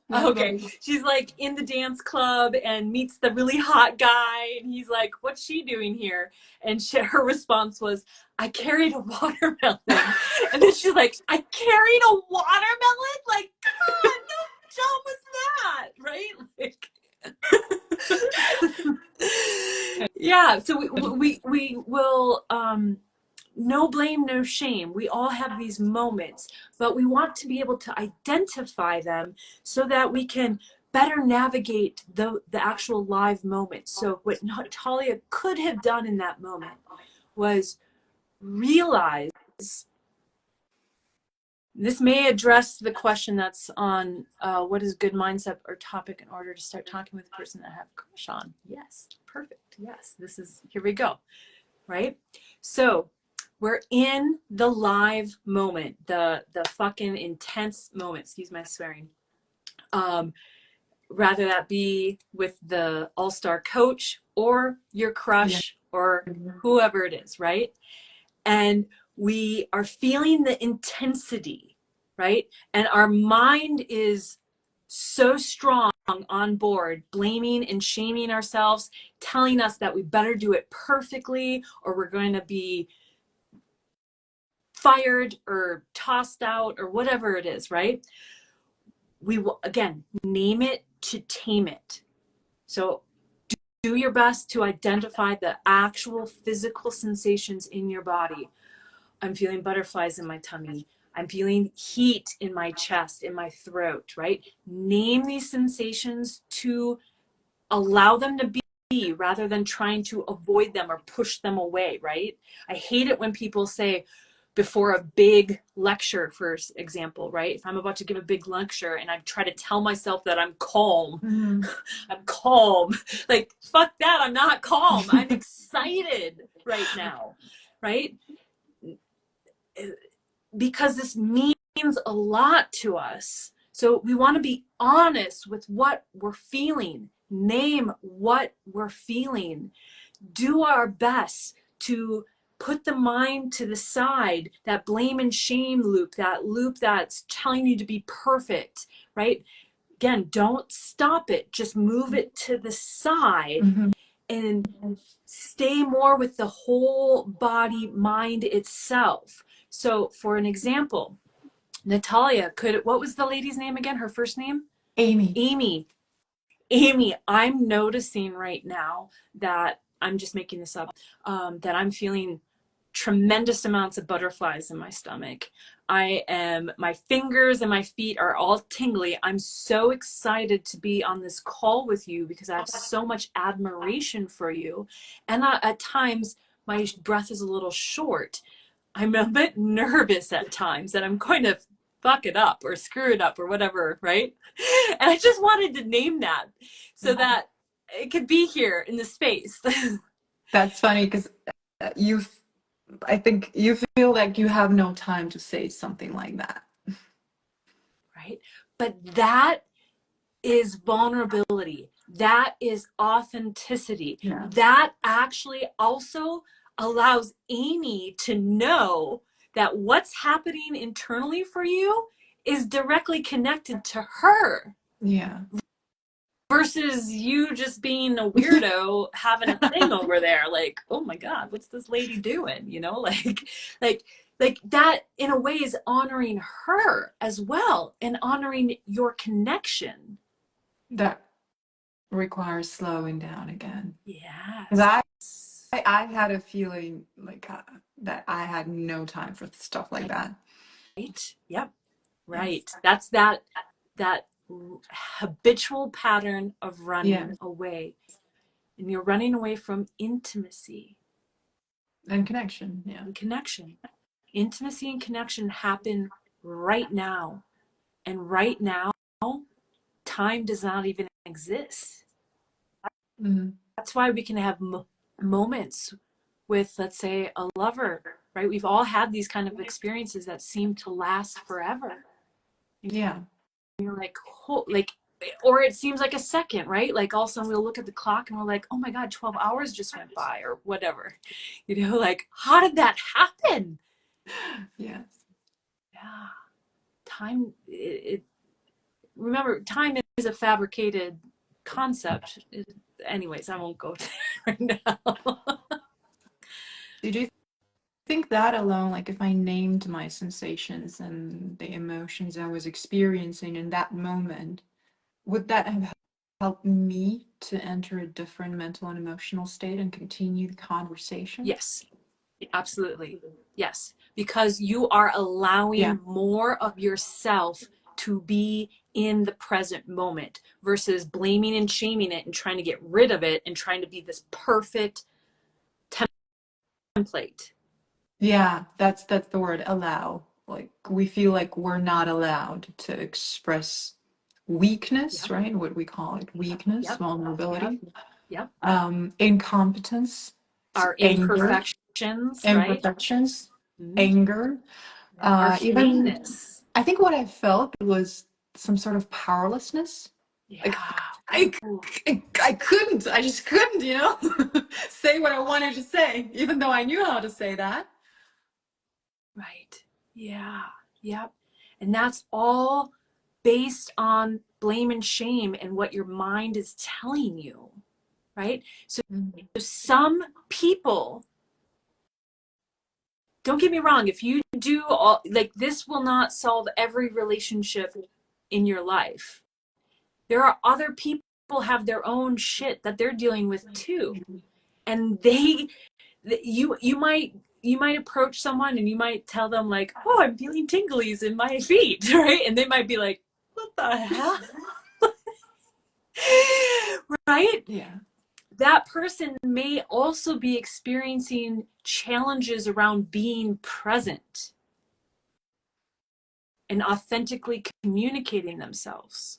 No, Okay, but she's like in the dance club and meets the really hot guy, and he's like, "What's she doing here?" And her response was, "I carried a watermelon." And then she's like, "I carried a watermelon? Like, come on, no job was that, right?" Like, yeah. So we will no blame, no shame. We all have these moments, but we want to be able to identify them so that we can better navigate the actual live moment. So what Natalia could have done in that moment was realize, this may address the question that's on what is good mindset or topic in order to start talking with a person that I have a crush on. Yes, perfect. Yes, this is, here we go. Right? So we're in the live moment, the fucking intense moment, excuse my swearing. Rather that be with the all-star coach or your yeah. crush or whoever it is, right? And we are feeling the intensity, right? And our mind is so strong on board, blaming and shaming ourselves, telling us that we better do it perfectly or we're going to be fired or tossed out or whatever it is, right? We will, again, name it to tame it. So do your best to identify the actual physical sensations in your body. I'm feeling butterflies in my tummy. I'm feeling heat in my chest, in my throat, right? Name these sensations to allow them to be rather than trying to avoid them or push them away, right? I hate it when people say, before a big lecture, for example, right? If I'm about to give a big lecture and I try to tell myself that I'm calm, Mm-hmm. I'm calm. Like, fuck that, I'm not calm. I'm excited right now, right? Because this means a lot to us. So we want to be honest with what we're feeling, name what we're feeling, do our best to put the mind to the side, that blame and shame loop, that loop that's telling you to be perfect, right? Again, don't stop it, just move it to the side Mm-hmm. and stay more with the whole body mind itself. So for an example, Natalia could, what was the lady's name again? Her first name? Amy. Amy. Amy, I'm noticing right now that I'm just making this up, that I'm feeling tremendous amounts of butterflies in my stomach. My fingers and my feet are all tingly. I'm so excited to be on this call with you because I have so much admiration for you. And at times, my breath is a little short. I'm a bit nervous at times that I'm going to fuck it up or screw it up or whatever, right? And I just wanted to name that so that it could be here in the space. That's funny because you, I think you feel like you have no time to say something like that. Right? But that is vulnerability. That is authenticity. Yeah. That actually also allows Amy to know that what's happening internally for you is directly connected to her Yeah. versus you just being a weirdo having a thing over there. Like, oh my God, what's this lady doing? You know, like, like that in a way is honoring her as well and honoring your connection. That requires slowing down again. 'Cause Yes. I had a feeling like that I had no time for stuff like that. Right. Yep. Yes. Right. That's that habitual pattern of Yeah. running away. And you're running away from intimacy And connection. Yeah. and connection. Intimacy and connection happen right now. And right now, time does not even exist. Hmm. that's why we can have moments with, let's say, a lover, right? We've all had these kind of experiences that seem to last forever. Yeah. You're like, like, or it seems like a second, right? Like all of a sudden we'll look at the clock and we're like, oh my God, 12 hours just went by or whatever. Like, how did that happen? Yes. Yeah. Time, remember, time is a fabricated concept. Anyways, I won't go there right now. Did you think that alone, like if I named my sensations and the emotions I was experiencing in that moment, would that have helped me to enter a different mental and emotional state and continue the conversation? Yes, absolutely. Yes, because you are Yeah. allowing more of yourself to be in the present moment versus blaming and shaming it and trying to get rid of it and trying to be this perfect template. Yeah, that's the word, allow. Like we feel like we're not allowed to express weakness, Yep, right? What we call it, weakness, yep, yep, vulnerability, yep. incompetence, Our anger, imperfections, right? imperfections, Mm-hmm. anger, Yep. Our even feiness. I think what I felt was some sort of powerlessness. Like Yeah. I, Ooh. I couldn't, I just couldn't, say what I wanted to say, even though I knew how to say that. Right. Yeah. Yep. And that's all based on blame and shame and what your mind is telling you, right? So Mhm. some people, don't get me wrong, if you do all, like, this will not solve every relationship in your life. There are other people have their own shit that they're dealing with too. And you might approach someone and you might tell them like, oh, I'm feeling tinglies in my feet, right? And they might be like, what the hell? Right? Yeah. That person may also be experiencing challenges around being present and authentically communicating themselves,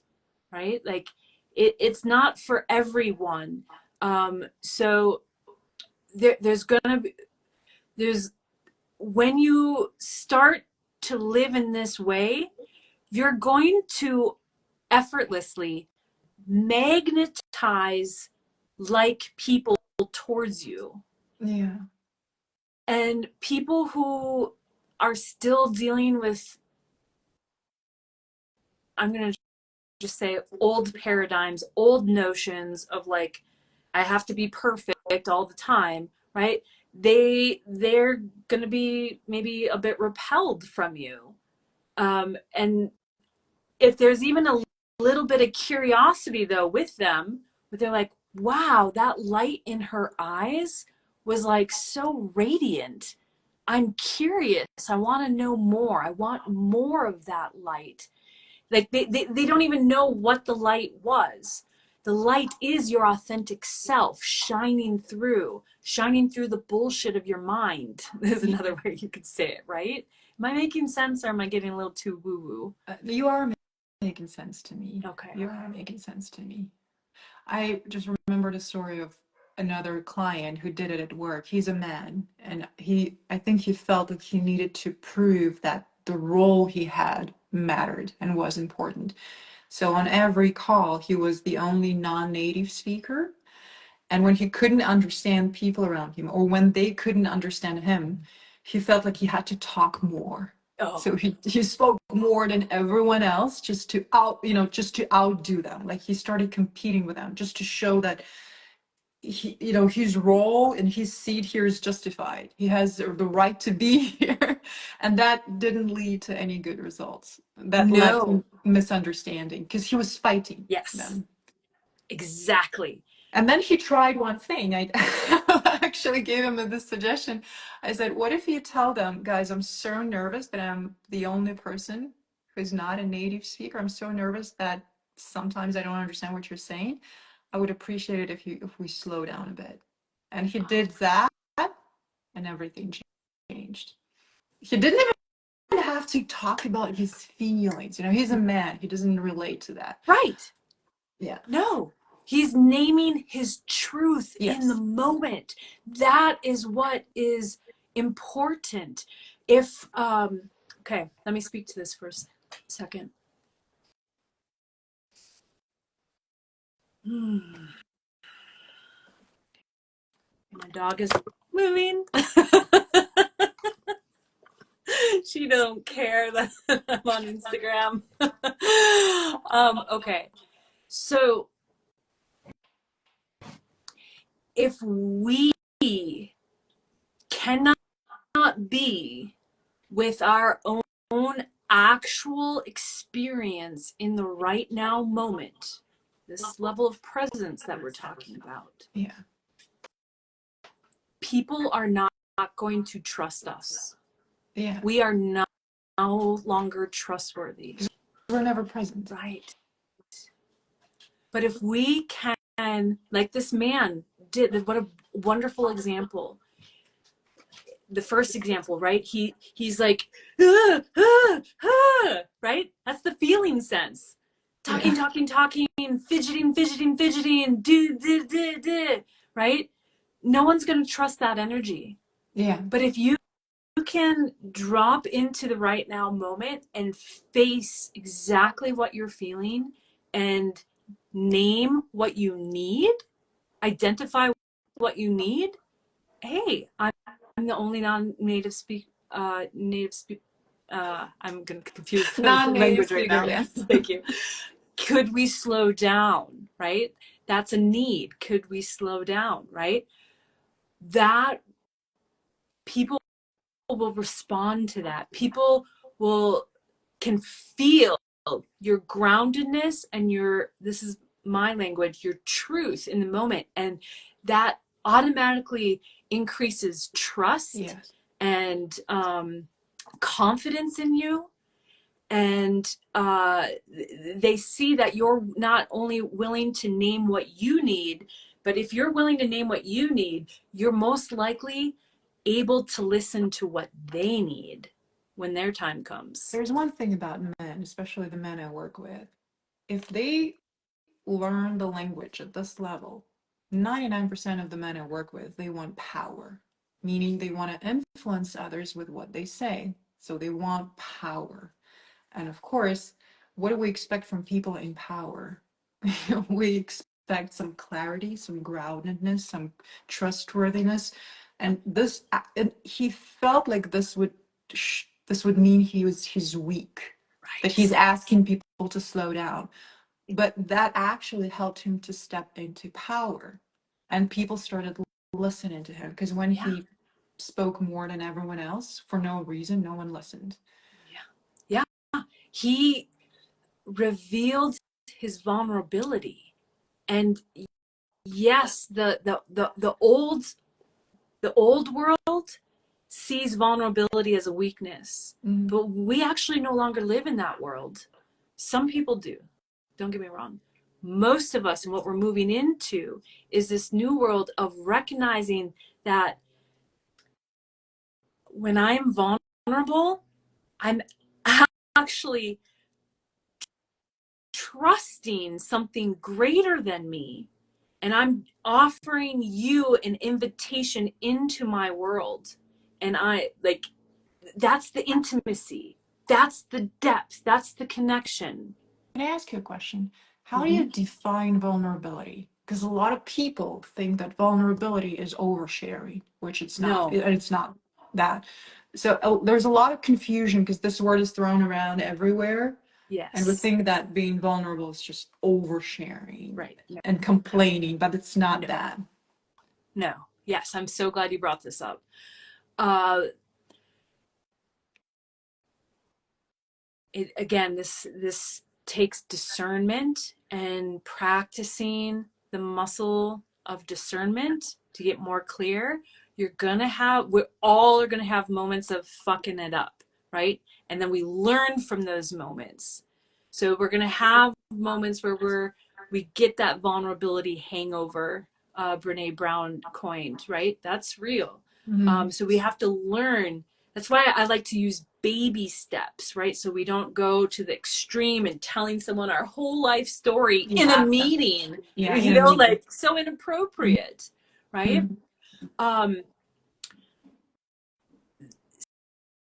right? Like it's not for everyone. So there's gonna be, there's when you start to live in this way, you're going to effortlessly magnetize like people towards you. Yeah. And people who are still dealing with, I'm going to just say, old paradigms, old notions of like, I have to be perfect all the time, right? They're going to be maybe a bit repelled from you. And if there's even a little bit of curiosity though with them, but they're like, wow, that light in her eyes was like so radiant. I'm curious. I want to know more. I want more of that light. Like they don't even know what the light was. The light is your authentic self shining through the bullshit of your mind. There's Yeah. another way you could say it, right? Am I making sense or am I getting a little too woo woo? You are making sense to me. Okay. You are making sense to me. I just remembered a story of another client who did it at work. He's a man, and I think he felt that he needed to prove that the role he had mattered and was important. So on every call, he was the only non-native speaker. And when he couldn't understand people around him, or when they couldn't understand him, he felt like he had to talk more. Oh, So he spoke more than everyone else just to just to outdo them. Like he started competing with them just to show that his role and his seat here is justified. He has the right to be here. And that didn't lead to any good results. That led no. to misunderstanding because he was fighting Yes, them. exactly. And then he tried one thing. I actually gave him this suggestion. I said, what if you tell them, guys, I'm so nervous that I'm the only person who's not a native speaker. I'm so nervous that sometimes I don't understand what you're saying. I would appreciate it if we slow down a bit. And he did that, and everything changed. He didn't even have to talk about his feelings. He's a man. He doesn't relate to that. Right. Yeah. No. He's naming his truth Yes. in the moment. That is what is important. If, okay, let me speak to this for a second. My dog is moving. She don't care that I'm on Instagram. Okay, so if we cannot be with our own actual experience in the right now moment, this level of presence that we're talking about, Yeah. people are not going to trust us. Yeah. We are no longer trustworthy. We're never present. Right. But if we can, like this man did, what a wonderful example. The first example, right? He's like, ah, ah, ah, right? That's the feeling sense. Talking, Yeah. talking, fidgeting, do, right? No one's going to trust that energy. Yeah. But if you can drop into the right now moment and face exactly what you're feeling and name what you need, identify what you need. Hey, I'm the only non-native I'm going to confuse the Non-native language right speaker, now. yeah. Thank you. Could we slow down, right? That's a need. Could we slow down, right? That people will respond to that. People can feel your groundedness and this is my language, your truth in the moment. And that automatically increases trust. Yes. And confidence in you. And they see that you're not only willing to name what you need, but if you're willing to name what you need, you're most likely able to listen to what they need when their time comes. There's one thing about men, especially the men I work with. If they learn the language at this level, 99% of the men I work with, they want power, meaning they want to influence others with what they say. So they want power. And of course, what do we expect from people in power? We expect some clarity, some groundedness, some trustworthiness. And he felt like this would mean he's weak, that he's asking people to slow down. But that actually helped him to step into power. And people started listening to him because when he spoke more than everyone else, for no reason, no one listened. Yeah. He revealed his vulnerability. And yes, the old world sees vulnerability as a weakness, but we actually no longer live in that world. Some people do. Don't get me wrong. Most of us, and what we're moving into, is this new world of recognizing that when I'm vulnerable, I'm actually trusting something greater than me. And I'm offering you an invitation into my world. And that's the intimacy. That's the depth. That's the connection. Can I ask you a question? How do you define vulnerability? Because a lot of people think that vulnerability is oversharing, which it's not. No. It's not that. So there's a lot of confusion because this word is thrown around everywhere. Yes. And we think that being vulnerable is just oversharing Right. No. and complaining, but it's not that. No. Yes, I'm so glad you brought this up. This takes discernment and practicing the muscle of discernment to get more clear. We all are gonna have moments of fucking it up, right? And then we learn from those moments. So we're gonna have moments where we get that vulnerability hangover. Brene Brown coined, right? That's real. So we have to learn That's why I like to use baby steps, right? So we don't go to the extreme and telling someone our whole life story in a Yeah. meeting, Yeah. you In a know, meeting. like so inappropriate, right? Mhm. Um,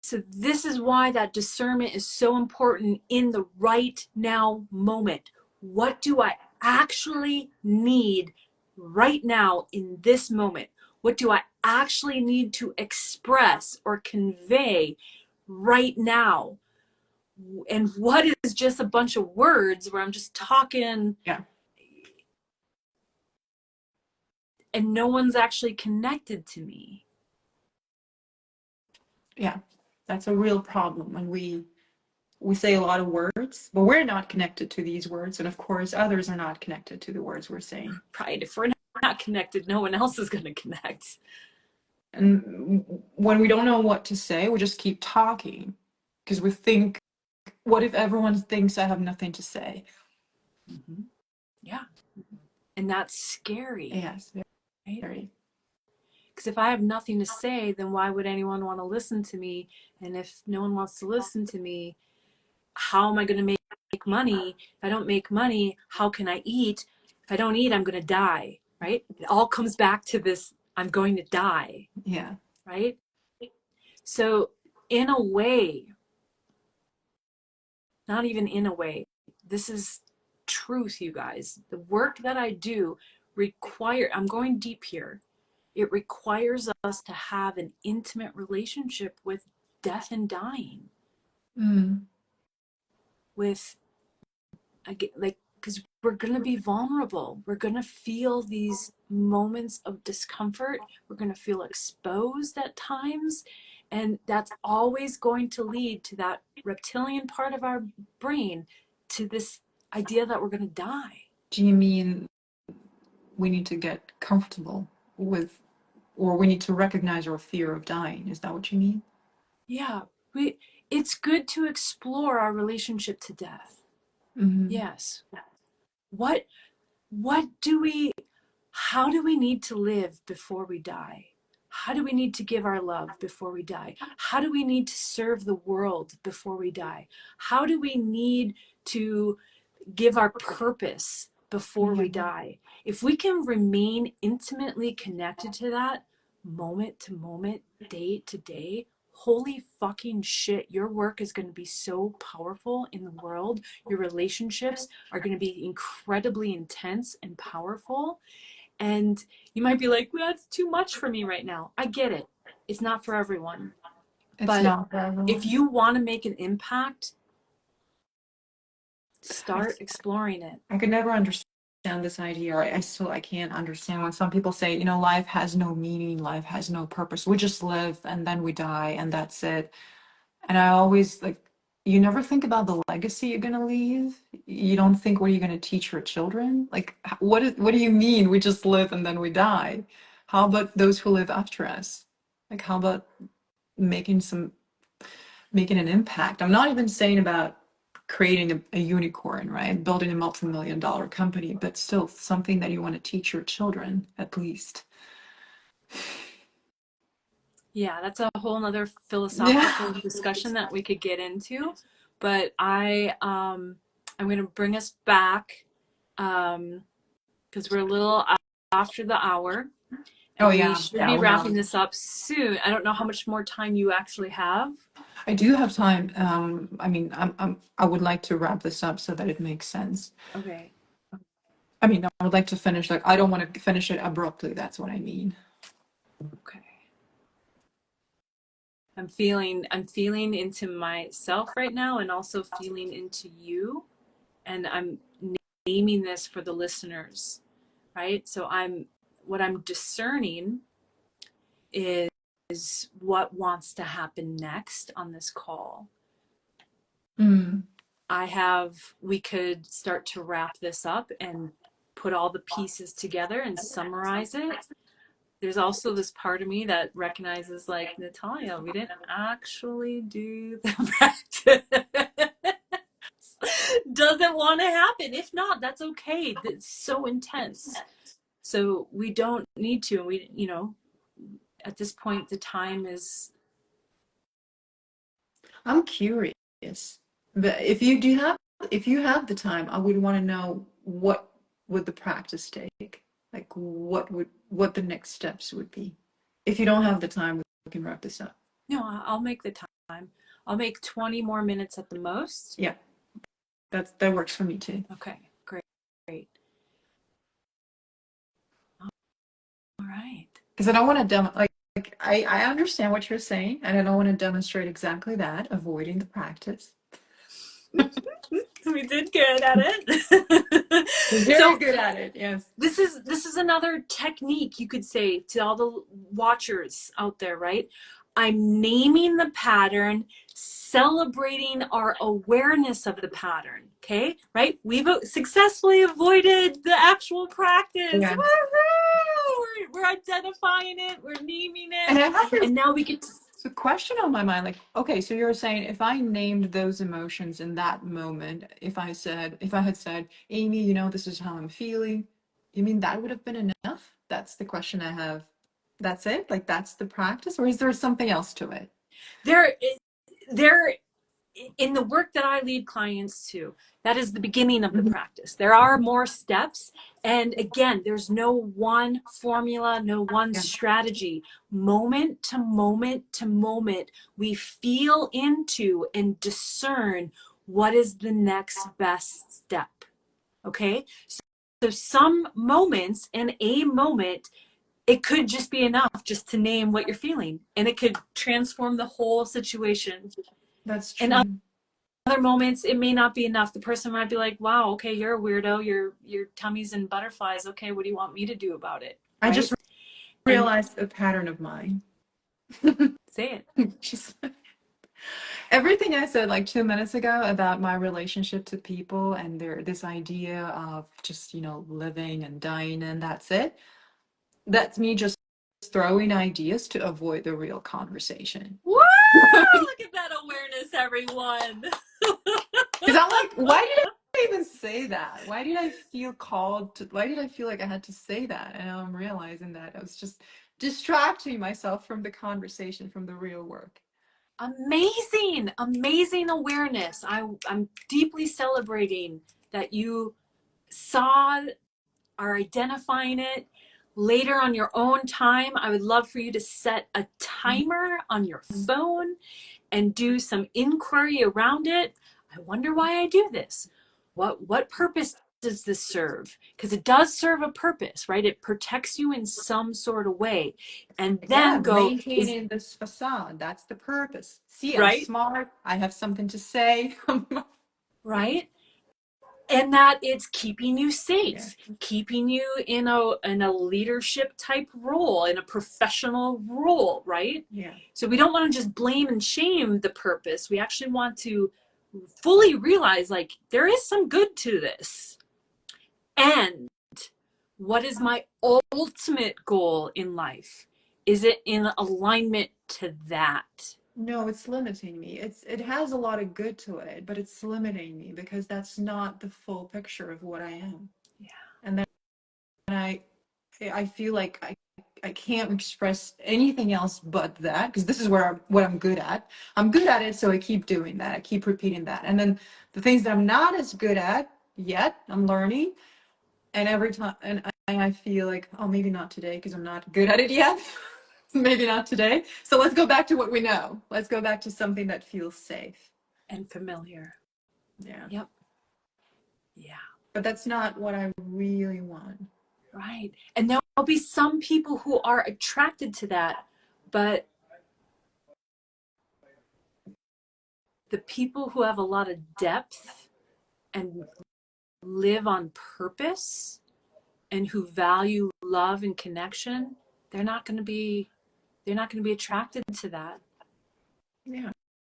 so this is why that discernment is so important in the right now moment. What do I actually need right now in this moment? What do I actually need to express or convey right now? And what is just a bunch of words where I'm just talking Yeah. and no one's actually connected to me? Yeah. That's a real problem when we say a lot of words, but we're not connected to these words, and of course others are not connected to the words we're saying. Right? If we're not connected, no one else is going to connect. And when we don't know what to say, we just keep talking because we think, what if everyone thinks I have nothing to say? Mm-hmm. Yeah. And that's scary, Yes, right? very. Because if I have nothing to say, then why would anyone want to listen to me? And if no one wants to listen to me, how am I going to make money? If I don't make money, how can I eat? If I don't eat, I'm going to die, right? It all comes back to this, I'm going to die, Yeah. right? So in a way, not even in a way, this is truth, you guys. The work that I do I'm going deep here. It requires us to have an intimate relationship with death and dying, Mm. with like, because we're going to be vulnerable. We're going to feel these moments of discomfort. We're going to feel exposed at times. And that's always going to lead to that reptilian part of our brain, to this idea that we're going to die. Do you mean we need to get comfortable with, or we need to recognize our fear of dying? Is that what you mean? Yeah, it's good to explore our relationship to death. Mm-hmm. Yes. What what do we how do we need to live before we die? How do we need to give our love before we die? How do we need to serve the world before we die? How do we need to give our purpose before Yeah. we die? If we can remain intimately connected to that moment to moment, day to day, holy fucking shit, your work is going to be so powerful in the world. Your relationships are going to be incredibly intense and powerful. And you might be like, well, that's too much for me right now. I get it. It's not for everyone. It's But not for if everyone. you want to make an impact, I, start exploring it. I could never understand this idea. I can't understand when some people say, life has no meaning, life has no purpose. We just live and then we die and that's it. And I always like, you never think about the legacy you're gonna leave. You don't think what are you gonna teach your children? Like, what do you mean we just live and then we die? How about those who live after us? Like, how about making some making an impact? I'm not even saying about creating a unicorn, right? Building a multi-million dollar company, but still something that you want to teach your children at least. Yeah, that's a whole nother philosophical Yeah. discussion that we could get into. But I'm going to bring us back, because we're a little after the hour, Oh and we yeah, should yeah, be we have. wrapping this up soon. I don't know how much more time you actually have. I do have time. I mean, I would like to wrap this up so that it makes sense. Okay. I mean, I would like to finish, like, I don't want to finish it abruptly. That's what I mean. Okay. I'm feeling into myself right now, and also feeling into you, and I'm naming this for the listeners, right? So what I'm discerning is what wants to happen next on this call. Mm. We could start to wrap this up and put all the pieces together and summarize it. There's also this part of me that recognizes, like, Natalia, we didn't actually do the practice. Doesn't want to happen. If not, that's okay. It's so intense. So we don't need to. At this point, the time is I'm curious. But if you have the time, I would want to know what would the practice take? Like what the next steps would be. If you don't have the time, we can wrap this up. No, I'll make the time. I'll make 20 more minutes at the most. Yeah, that works for me too. Okay, great. Great. All right. Because I don't want to like I understand what you're saying, and I don't want to demonstrate exactly that, avoiding the practice. We did good at it. We're very So good at it, yes. this is another technique you could say to all the watchers out there, right? I'm naming the pattern, celebrating our awareness of the pattern. Okay, right? We've successfully avoided the actual practice. Yeah. Woohoo! We're identifying it, we're naming And it, I have and now we get to. a question on my mind, like, okay, so you're saying if I named those emotions in that moment, if I had said, Amy, this is how I'm feeling, you mean that would have been enough? That's the question I have. That's it? Like that's the practice, or is there something else to it? There in the work that I lead clients to, that is the beginning of the practice. There are more steps. And again, there's no one formula, no one Yeah. strategy. Moment to moment to moment, we feel into and discern what is the next best step. Okay? So some moments, in a moment, it could just be enough just to name what you're feeling, and it could transform the whole situation. That's And true. other moments it may not be enough. The person might be like, wow, okay, you're a weirdo, your tummy's in butterflies, okay, what do you want me to do about it? I Right? just And realized a pattern of mine. say it. Just everything I said like 2 minutes ago about my relationship to people and this idea of just, living and dying and that's it. That's me just throwing ideas to avoid the real conversation. Woo! Look at that awareness, everyone. Because I'm like, why did I even say that? Why did I feel called to, why did I feel like I had to say that? And I'm realizing that I was just distracting myself from the conversation, from the real work. Amazing awareness. I'm deeply celebrating that you saw, are identifying it. Later on your own time, I would love for you to set a timer on your phone and do some inquiry around it. I wonder why I do this. What purpose does this serve? Because it does serve a purpose, right? It protects you in some sort of way. And Yeah, then go, is maintaining this facade. That's the purpose. See, I'm right, smart. I have something to say. right? And that it's keeping you Yeah. safe, keeping you in a leadership type role, in a professional role, right? Yeah. So we don't want to just blame and shame the purpose. We actually want to fully realize, like, there is some good to this. And what is my ultimate goal in life? Is it in alignment to that? No, it's limiting me. It has a lot of good to it, but it's limiting me because that's not the full picture of what I am. Yeah. And then I feel like I can't express anything else but that because this is what I'm good at. I'm good at it, so I keep doing that. I keep repeating that. And then the things that I'm not as good at yet, I'm learning. And every time, and I feel like, oh, maybe not today because I'm not good at it yet. Maybe not today. So let's go back to what we know. Let's go back to something that feels safe. And familiar. Yeah. Yep. Yeah. But that's not what I really want. Right. And there'll be some people who are attracted to that, but the people who have a lot of depth and live on purpose and who value love and connection, they're not going to be attracted to that. Yeah.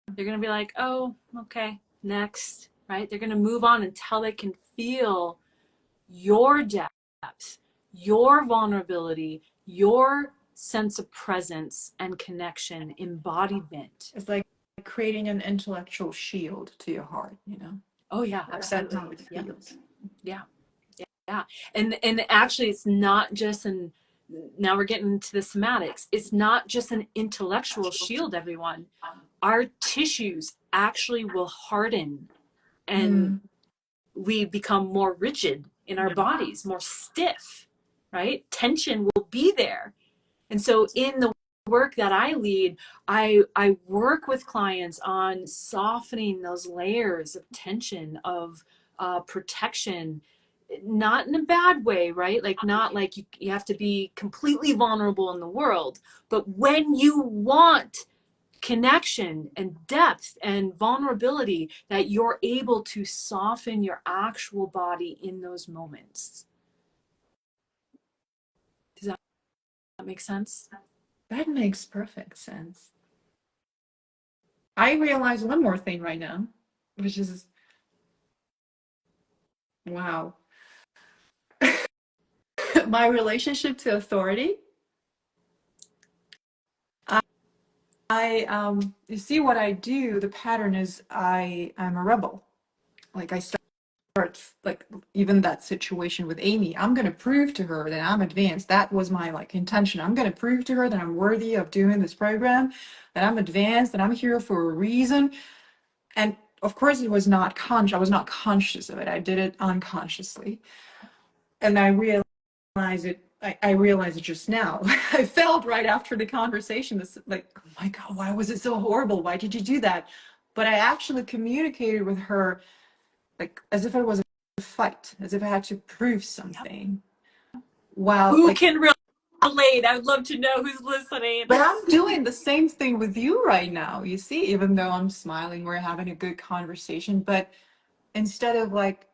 They're going to be like, "Oh, okay, next." Right? They're going to move on until they can feel your depth, your vulnerability, your sense of presence and connection, embodiment. It's like creating an intellectual shield to your heart. Oh yeah, That's absolutely. how it Yeah. feels. Yeah. Yeah. And actually it's not just now we're getting into the somatics. It's not just an intellectual shield, everyone. Our tissues actually will harden, and Mm. we become more rigid in our bodies, more stiff, right? Tension will be there. And so in the work that I lead, I work with clients on softening those layers of tension, of protection, not in a bad way, right? Like, not like you have to be completely vulnerable in the world, but when you want connection and depth and vulnerability, that you're able to soften your actual body in those moments. Does that make sense? That makes perfect sense. I realize one more thing right now, which is wow. My relationship to authority. You see what I do, the pattern is I'm a rebel. Like I start, like even that situation with Amy, I'm going to prove to her that I'm advanced. That was my like intention. I'm going to prove to her that I'm worthy of doing this program, that I'm advanced, that I'm here for a reason. And of course it was not conscious. I was not conscious of it. I did it unconsciously. And I realized I realized it just now. I felt right after the conversation, this like, oh my God, why was it so horrible? Why did you do that? But I actually communicated with her like as if it was a fight, as if I had to prove something. Wow, Who like, can relate? I would love to know who's listening. but I'm doing the same thing with you right now. You see, even though I'm smiling, we're having a good conversation, but instead of like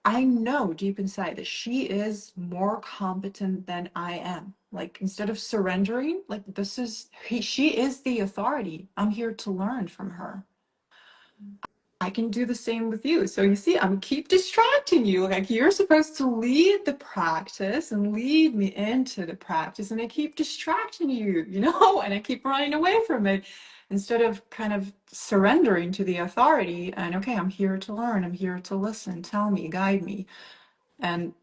I know deep inside that she is more competent than I am. Like instead of surrendering, like she is the authority. I'm here to learn from her. I can do the same with you. So you see, I'm keep distracting you. Like you're supposed to lead the practice and lead me into the practice, and I keep distracting you, and I keep running away from it instead of kind of surrendering to the authority and okay, I'm here to learn, I'm here to listen, tell me, guide me. And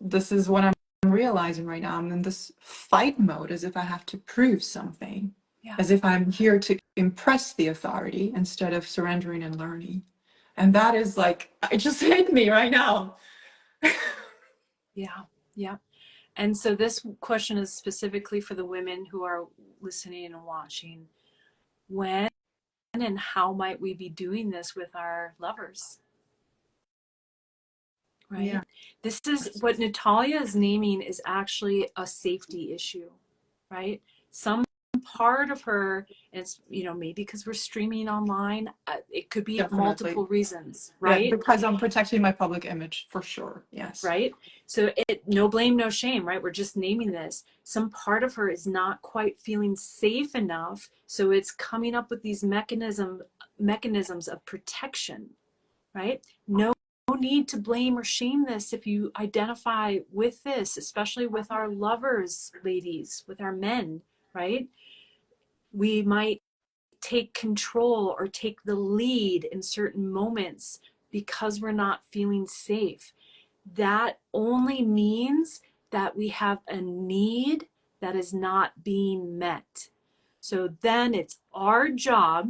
this is what I'm realizing right now. I'm in this fight mode as if I have to prove something, Yeah. as if I'm here to impress the authority instead of surrendering and learning. And that is like, it just hit me right now. Yeah. Yeah. And so this question is specifically for the women who are listening and watching. When and how might we be doing this with our lovers? Right? Yeah. This is what Natalia is naming is actually a safety issue, right? Some part of her, and it's, maybe because we're streaming online, it could be Definitely. multiple reasons, Yeah, right? because I'm protecting my public image for sure. Yes. Right? So no blame, no shame, right? We're just naming this. Some part of her is not quite feeling safe enough, so it's coming up with these mechanisms of protection, right? No need to blame or shame this if you identify with this, especially with our lovers, ladies, with our men, right? We might take control or take the lead in certain moments because we're not feeling safe. That only means that we have a need that is not being met. So then it's our job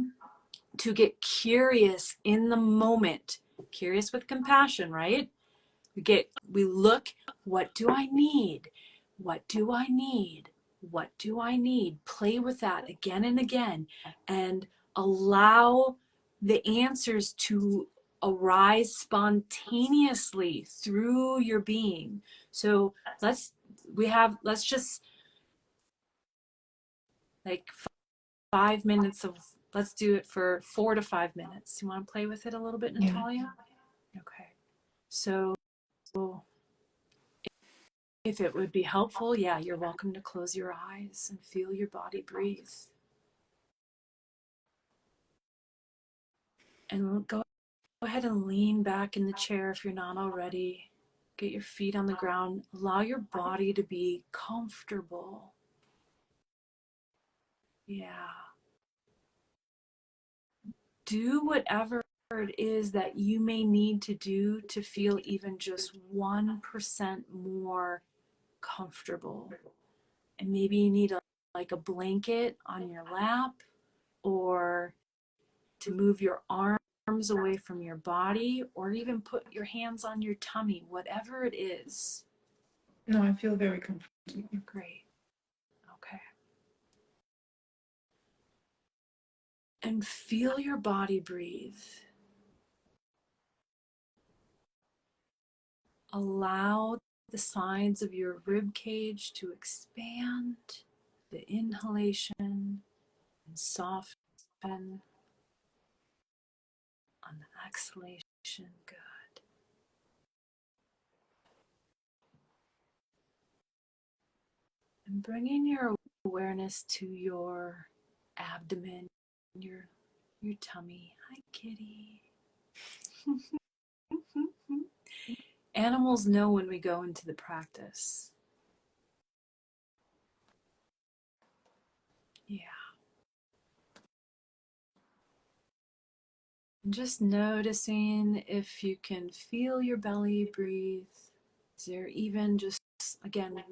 to get curious in the moment, curious with compassion, right? We look, what do I need? What do I need? What do I need? Play with that again and again and allow the answers to arise spontaneously through your being. So let's just like 5 minutes of, let's do it for 4 to 5 minutes. You want to play with it a little bit, Yeah. Natalia? Okay. So if it would be helpful, yeah, you're welcome to close your eyes and feel your body breathe. And go ahead and lean back in the chair if you're not already. Get your feet on the ground. Allow your body to be comfortable. Yeah. Do whatever it is that you may need to do to feel even just 1% more comfortable. And maybe you need like a blanket on your lap, or to move your arms away from your body, or even put your hands on your tummy, whatever it is. No, I feel very comfortable. Great. Okay. And feel your body breathe. Allow the sides of your rib cage to expand, the inhalation, and soften on the exhalation. Good. And bringing your awareness to your abdomen, your tummy. Hi, kitty. Animals know when we go into the practice. Yeah. And just noticing if you can feel your belly breathe. Is there even just, again,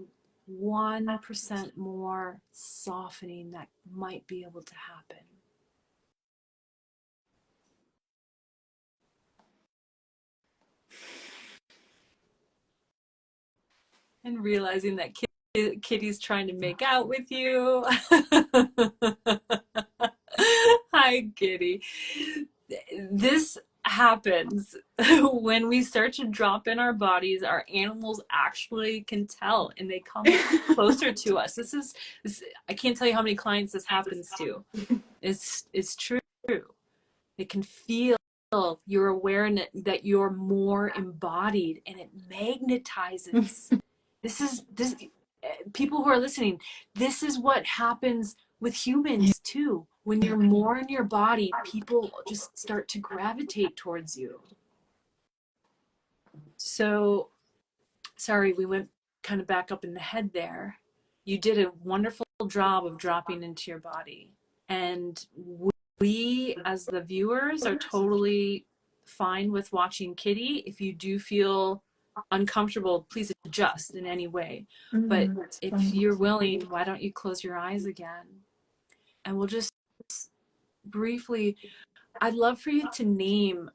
1% more softening that might be able to happen? And realizing that Kitty's trying to make out with you. Hi, Kitty. This happens when we start to drop in our bodies. Our animals actually can tell, and they come closer to us. This I can't tell you how many clients this happens to. It's true. They can feel your awareness that you're more embodied, and it magnetizes. This people who are listening, this is what happens with humans too. When you're more in your body, people just start to gravitate towards you. So, sorry, we went kind of back up in the head there. You did a wonderful job of dropping into your body. And we, as the viewers, are totally fine with watching Kitty. If you do feel uncomfortable, please adjust in any way. But if you're willing, why don't you close your eyes again? And we'll just briefly, I'd love for you to name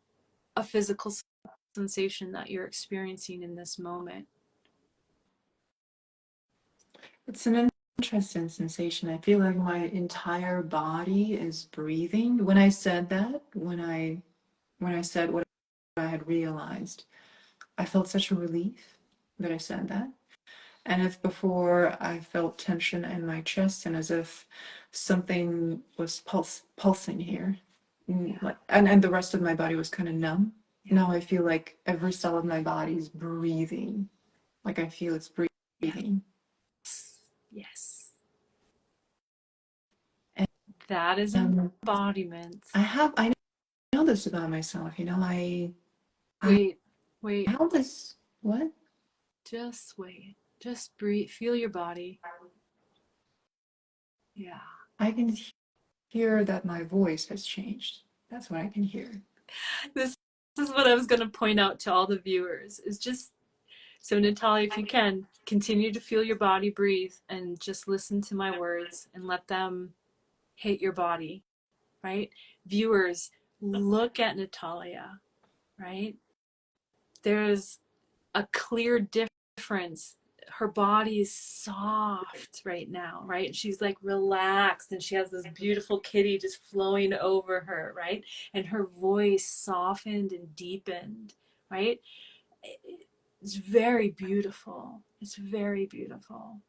a physical sensation that you're experiencing in this moment. It's an interesting sensation. I feel like my entire body is breathing. When I said that, when I said what I had realized, I felt such a relief that I said that. And if before I felt tension in my chest and as if something was pulsing here, like, and the rest of my body was kind of numb. Now I feel like every cell of my body is breathing. Like I feel it's breathing. Yes. And that is embodiment. I know this about myself, you know, wait. I know this, what? Just wait. Just breathe. Feel your body. Yeah. I can hear that my voice has changed. That's what I can hear. This is what I was going to point out to all the viewers, is just, so Natalia, if you can, continue to feel your body breathe and just listen to my words and let them hit your body, right? Viewers, look at Natalia, right? There's a clear difference. Her body is soft right now, right? She's like relaxed, and she has this beautiful kitty just flowing over her, right? And her voice softened and deepened, right? It's very beautiful. It's very beautiful.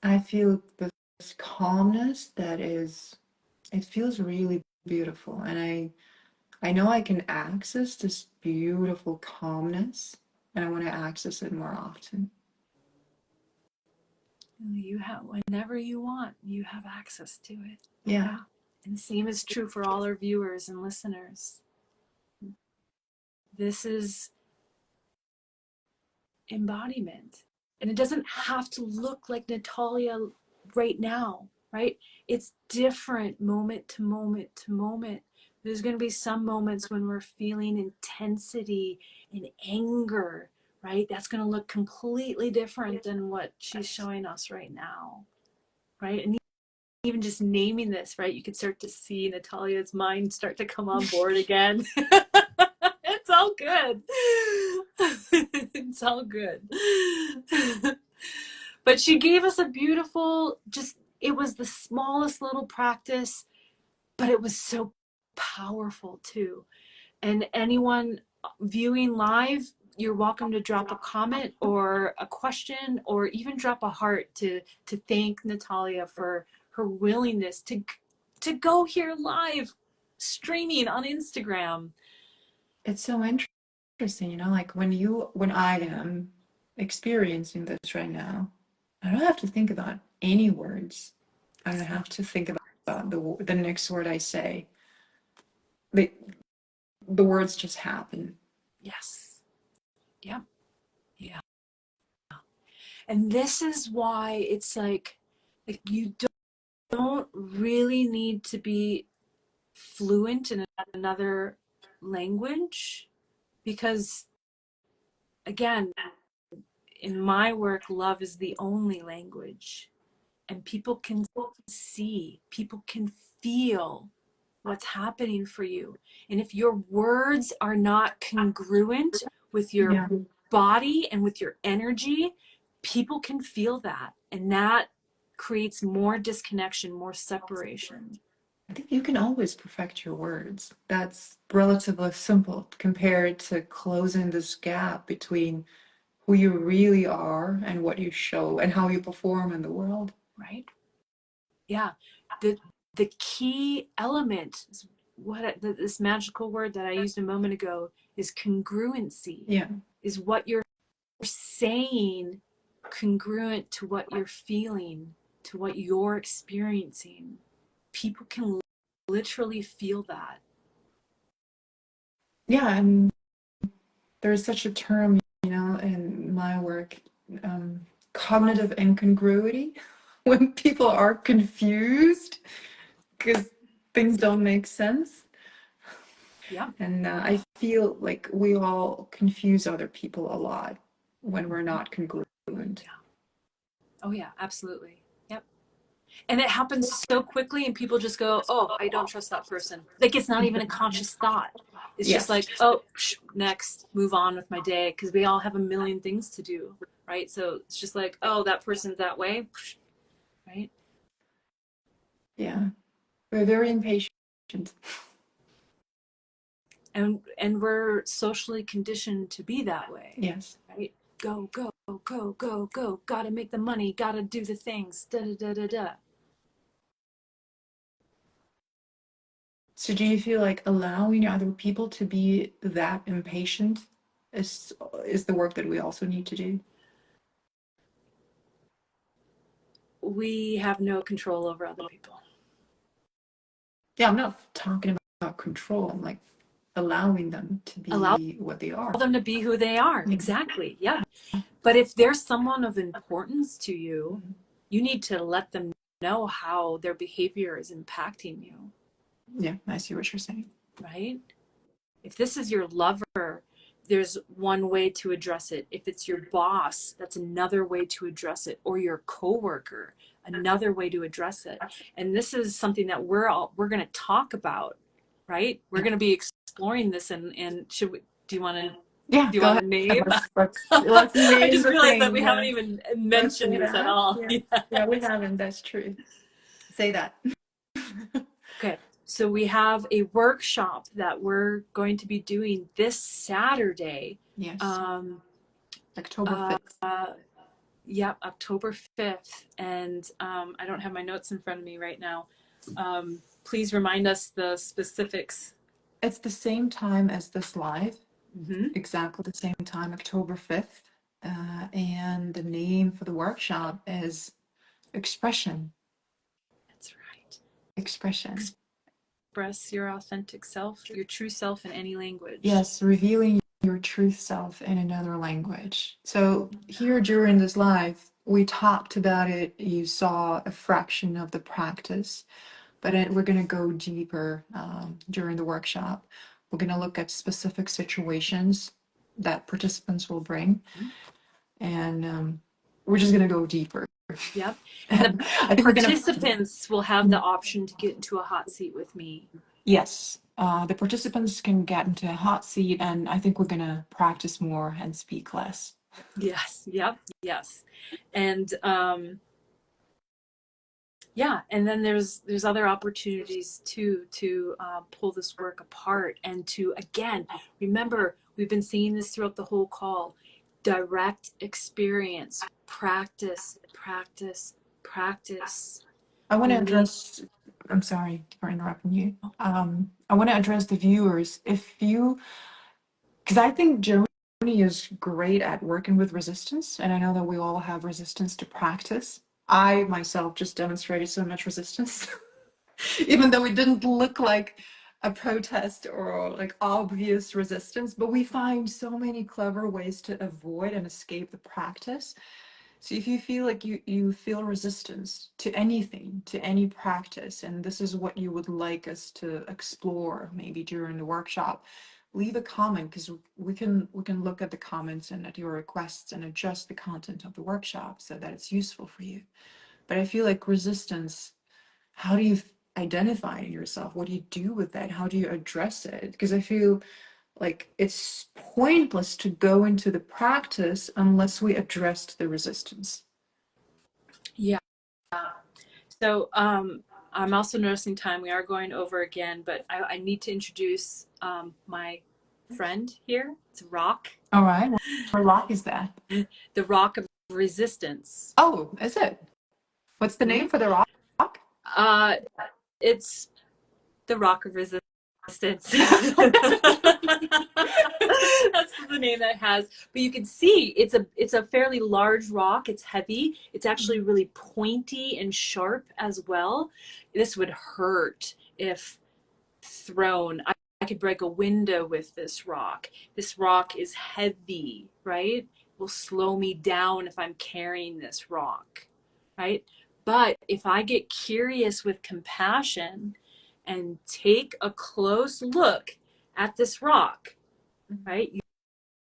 I feel this calmness that is, it feels really beautiful. And I know I can access this beautiful calmness, and I want to access it more often. You have, whenever you want, you have access to it. Yeah. And the same is true for all our viewers and listeners. This is embodiment. And it doesn't have to look like Natalia right now, right? It's different moment to moment to moment. There's going to be some moments when we're feeling intensity and anger, right? That's going to look completely different than what she's showing us right now, right? And even just naming this, right? You could start to see Natalia's mind start to come on board again. It's all good. It's all good. But she gave us a beautiful, just, it was the smallest little practice, but it was so powerful too. And anyone viewing live, you're welcome to drop a comment or a question, or even drop a heart to thank Natalia for her willingness to go here live streaming on Instagram. It's so interesting, you know, like when I am experiencing this right now, I don't have to think about any words. I don't have to think about the next word I say. The the words just happen. Yes. Yep. Yeah. And this is why it's like you don't really need to be fluent in another language, because again, in my work, love is the only language, and people can see, people can feel what's happening for you. And if your words are not congruent with your Yeah. body and with your energy, people can feel that, and that creates more disconnection, more separation. I think you can always perfect your words. That's relatively simple compared to closing this gap between who you really are and what you show and how you perform in the world. Right? Yeah. The key element is what this magical word that I used a moment ago is congruency. Yeah. Is what you're saying congruent to what you're feeling, to what you're experiencing? People can literally feel that. Yeah, and there's such a term, you know, in my work, cognitive incongruity, when people are confused because things don't make sense. Yeah. And I feel like we all confuse other people a lot when we're not congruent. Yeah. Oh yeah, absolutely. Yep. And it happens so quickly, and people just go, oh, I don't trust that person. Like, it's not even a conscious thought. It's just Yes. like, oh, next, move on with my day, because we all have a million things to do, right? So it's just like, oh, that person's that way, right? Yeah. We're very impatient. And we're socially conditioned to be that way, Yes. right? Go, go, go, go, go. Gotta make the money. Gotta do the things. Da da da da da. So do you feel like allowing other people to be that impatient is the work that we also need to do? We have no control over other people. Yeah, I'm not talking about control. I'm like allowing them to Allow be what they are. them to be who they are. Mm. Exactly. Yeah. But if there's someone of importance to you, you need to let them know how their behavior is impacting you, Yeah, I see what you're saying. right? If this is your lover, there's one way to address it. If it's your boss, that's another way to address it, or your coworker, another way to address it. And this is something that we're going to talk about, right? We're going to be exploring this, and should we, do you want to Yeah, do you go want ahead. to name? Let's I name just the realized that thing. we haven't Yeah. even Let's mentioned say this at that. all. Yeah. Yes. Yeah, we haven't. That's true. Say that. Okay, so we have a workshop that we're going to be doing this Saturday. Yes. Um, October uh, 5th. Yep, October 5th. And I don't have my notes in front of me right now. Please remind us the specifics. It's the same time as this live, Mm-hmm. exactly the same time, October 5th. And the name for the workshop is Expression. That's right. Expression. Express your authentic self, your true self in any language. Yes, revealing your truth self in another language. So here during this live, we talked about it. You saw a fraction of the practice, but we're going to go deeper during the workshop. We're going to look at specific situations that participants will bring, and we're just going to go deeper. Yep. And And I the think we're going participants will have the option to get into a hot seat with me. yes, the participants can get into a hot seat, and I think we're going to practice more and speak less. Yes. Yep. Yes. And yeah, and then there's other opportunities too to pull this work apart and to, again, remember, we've been seeing this throughout the whole call: direct experience, practice, practice, practice. I want We to need. address, I'm sorry for interrupting you. I want to address the viewers. If you, because I think Joni is great at working with resistance, and I know that we all have resistance to practice. I myself just demonstrated so much resistance, even though it didn't look like a protest or like obvious resistance, but we find so many clever ways to avoid and escape the practice. So if you feel like you feel resistance to anything, to any practice, and this is what you would like us to explore maybe during the workshop, leave a comment, because we can look at the comments and at your requests and adjust the content of the workshop so that it's useful for you. But I feel like resistance, how do you identify yourself? What do you do with that? How do you address it? Because I feel like it's pointless to go into the practice unless we addressed the resistance. Yeah. So I'm also noticing time. We are going over again, but I need to introduce my friend here. It's Rock, All right. What rock is that? the Rock of Resistance. Oh, is it? What's the name Mhm. for the rock? Uh, it's the Rock of Resistance. That's the name that it has. But you can see it's a fairly large rock. It's heavy. It's actually really pointy and sharp as well. This would hurt if thrown. I could break a window with this rock. This rock is heavy, right? It will slow me down if I'm carrying this rock, right? But if I get curious with compassion and take a close look at this rock, right?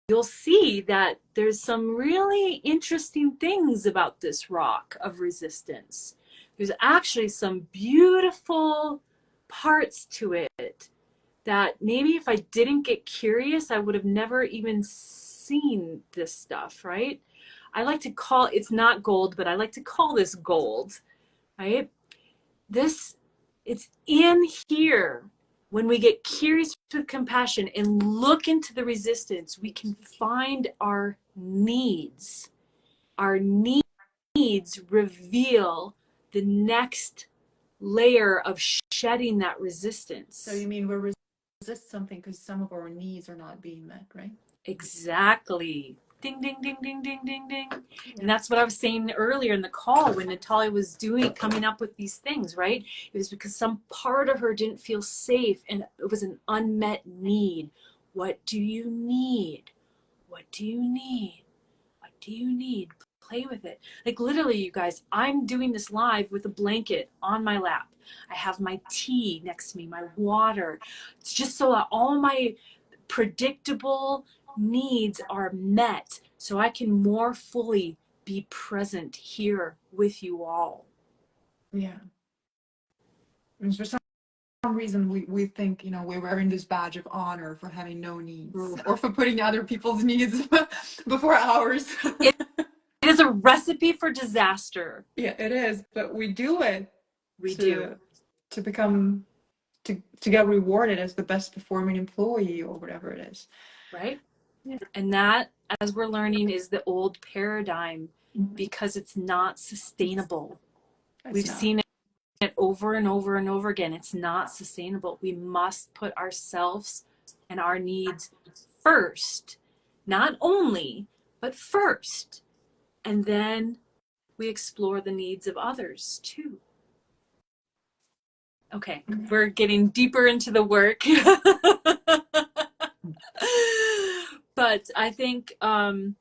You'll see that there's some really interesting things about this rock of resistance. There's actually some beautiful parts to it that maybe if I didn't get curious, I would have never even seen this stuff, right? I like to call it's not gold, but I like to call this gold, right? This, it's in here. When we get curious with compassion and look into the resistance, we can find our needs. Our needs reveal the next layer of shedding that resistance. So you mean we resist something because some of our needs are not being met, right? Exactly. Ding, ding, ding, ding, ding, ding, ding. And that's what I was saying earlier in the call when Natalia was coming up with these things, right? It was because some part of her didn't feel safe and it was an unmet need. What do you need? What do you need? What do you need? Play with it. Like literally, you guys, I'm doing this live with a blanket on my lap. I have my tea next to me, my water. It's just so that all my predictable needs are met so I can more fully be present here with you all. Yeah. And for some reason, we think, we're wearing this badge of honor for having no needs or for putting other people's needs before ours. It is a recipe for disaster. Yeah, it is, but we do it We do. to become to get rewarded as the best performing employee or whatever it is. Right? Yeah. And that, as we're learning, is the old paradigm Mhm. because it's not sustainable. It's We've not. seen it over and over and over again. It's not sustainable. We must put ourselves and our needs first, not only, but first. And then we explore the needs of others too. Okay, we're getting deeper into the work. But I think for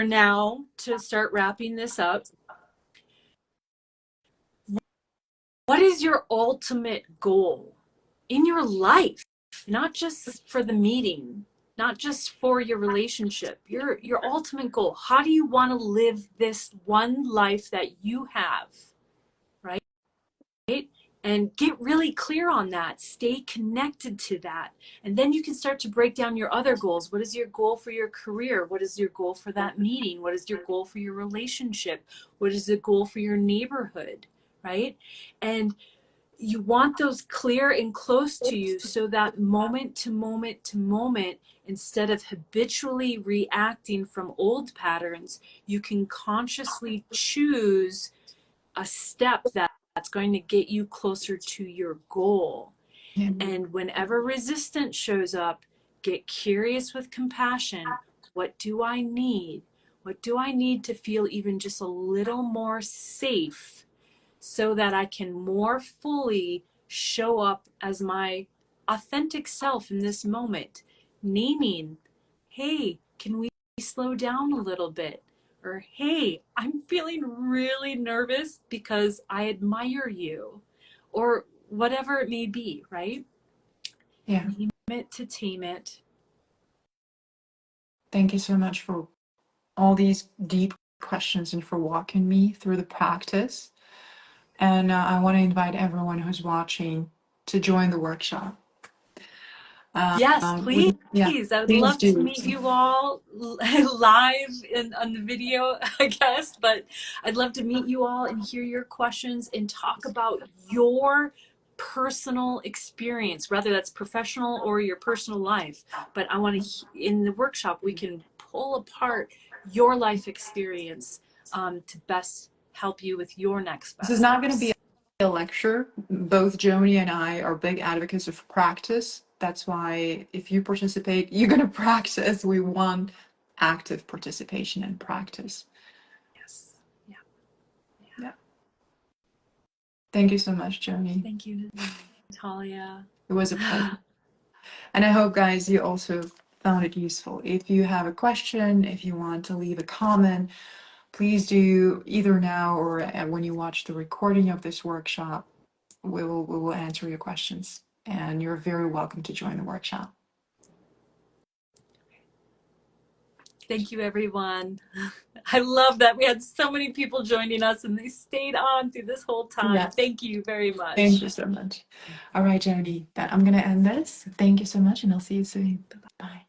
now, to start wrapping this up, what is your ultimate goal in your life? Not just for the meeting, not just for your relationship, your ultimate goal. How do you want to live this one life that you have, right? And get really clear on that. Stay connected to that. And then you can start to break down your other goals. What is your goal for your career? What is your goal for that meeting? What is your goal for your relationship? What is the goal for your neighborhood, right? And you want those clear and close to you so that moment to moment to moment, instead of habitually reacting from old patterns, you can consciously choose a step that's going to get you closer to your goal. Yeah. And whenever resistance shows up, get curious with compassion. What do I need? What do I need to feel even just a little more safe so that I can more fully show up as my authentic self in this moment? Naming, hey, can we slow down a little bit? Or, hey, I'm feeling really nervous because I admire you. Or whatever it may be, right? Yeah. Name it to tame it. Thank you so much for all these deep questions and for walking me through the practice. And I want to invite everyone who's watching to join the workshop. Yes, please. Yeah, I would please love to do. meet you all live on the video, I guess, but I'd love to meet you all and hear your questions and talk about your personal experience, whether that's professional or your personal life. But I want to, in the workshop, we can pull apart your life experience to best help you with your next This is best not going to be steps. a lecture. Both Joni and I are big advocates of practice. That's why if you participate, you're going to practice. We want active participation and practice. Yes. Yeah. Yeah. Thank you so much, Joni. Thank you, Natalia. It was a pleasure. And I hope, guys, you also found it useful. If you have a question, if you want to leave a comment, please do either now or when you watch the recording of this workshop. We will answer your questions. And you're very welcome to join the workshop. Thank you, everyone. I love that we had so many people joining us and they stayed on through this whole time. Yes. Thank you very Thank much. you so much. All right, Jody, I'm going to end this. Thank you so much, and I'll see you soon. Bye.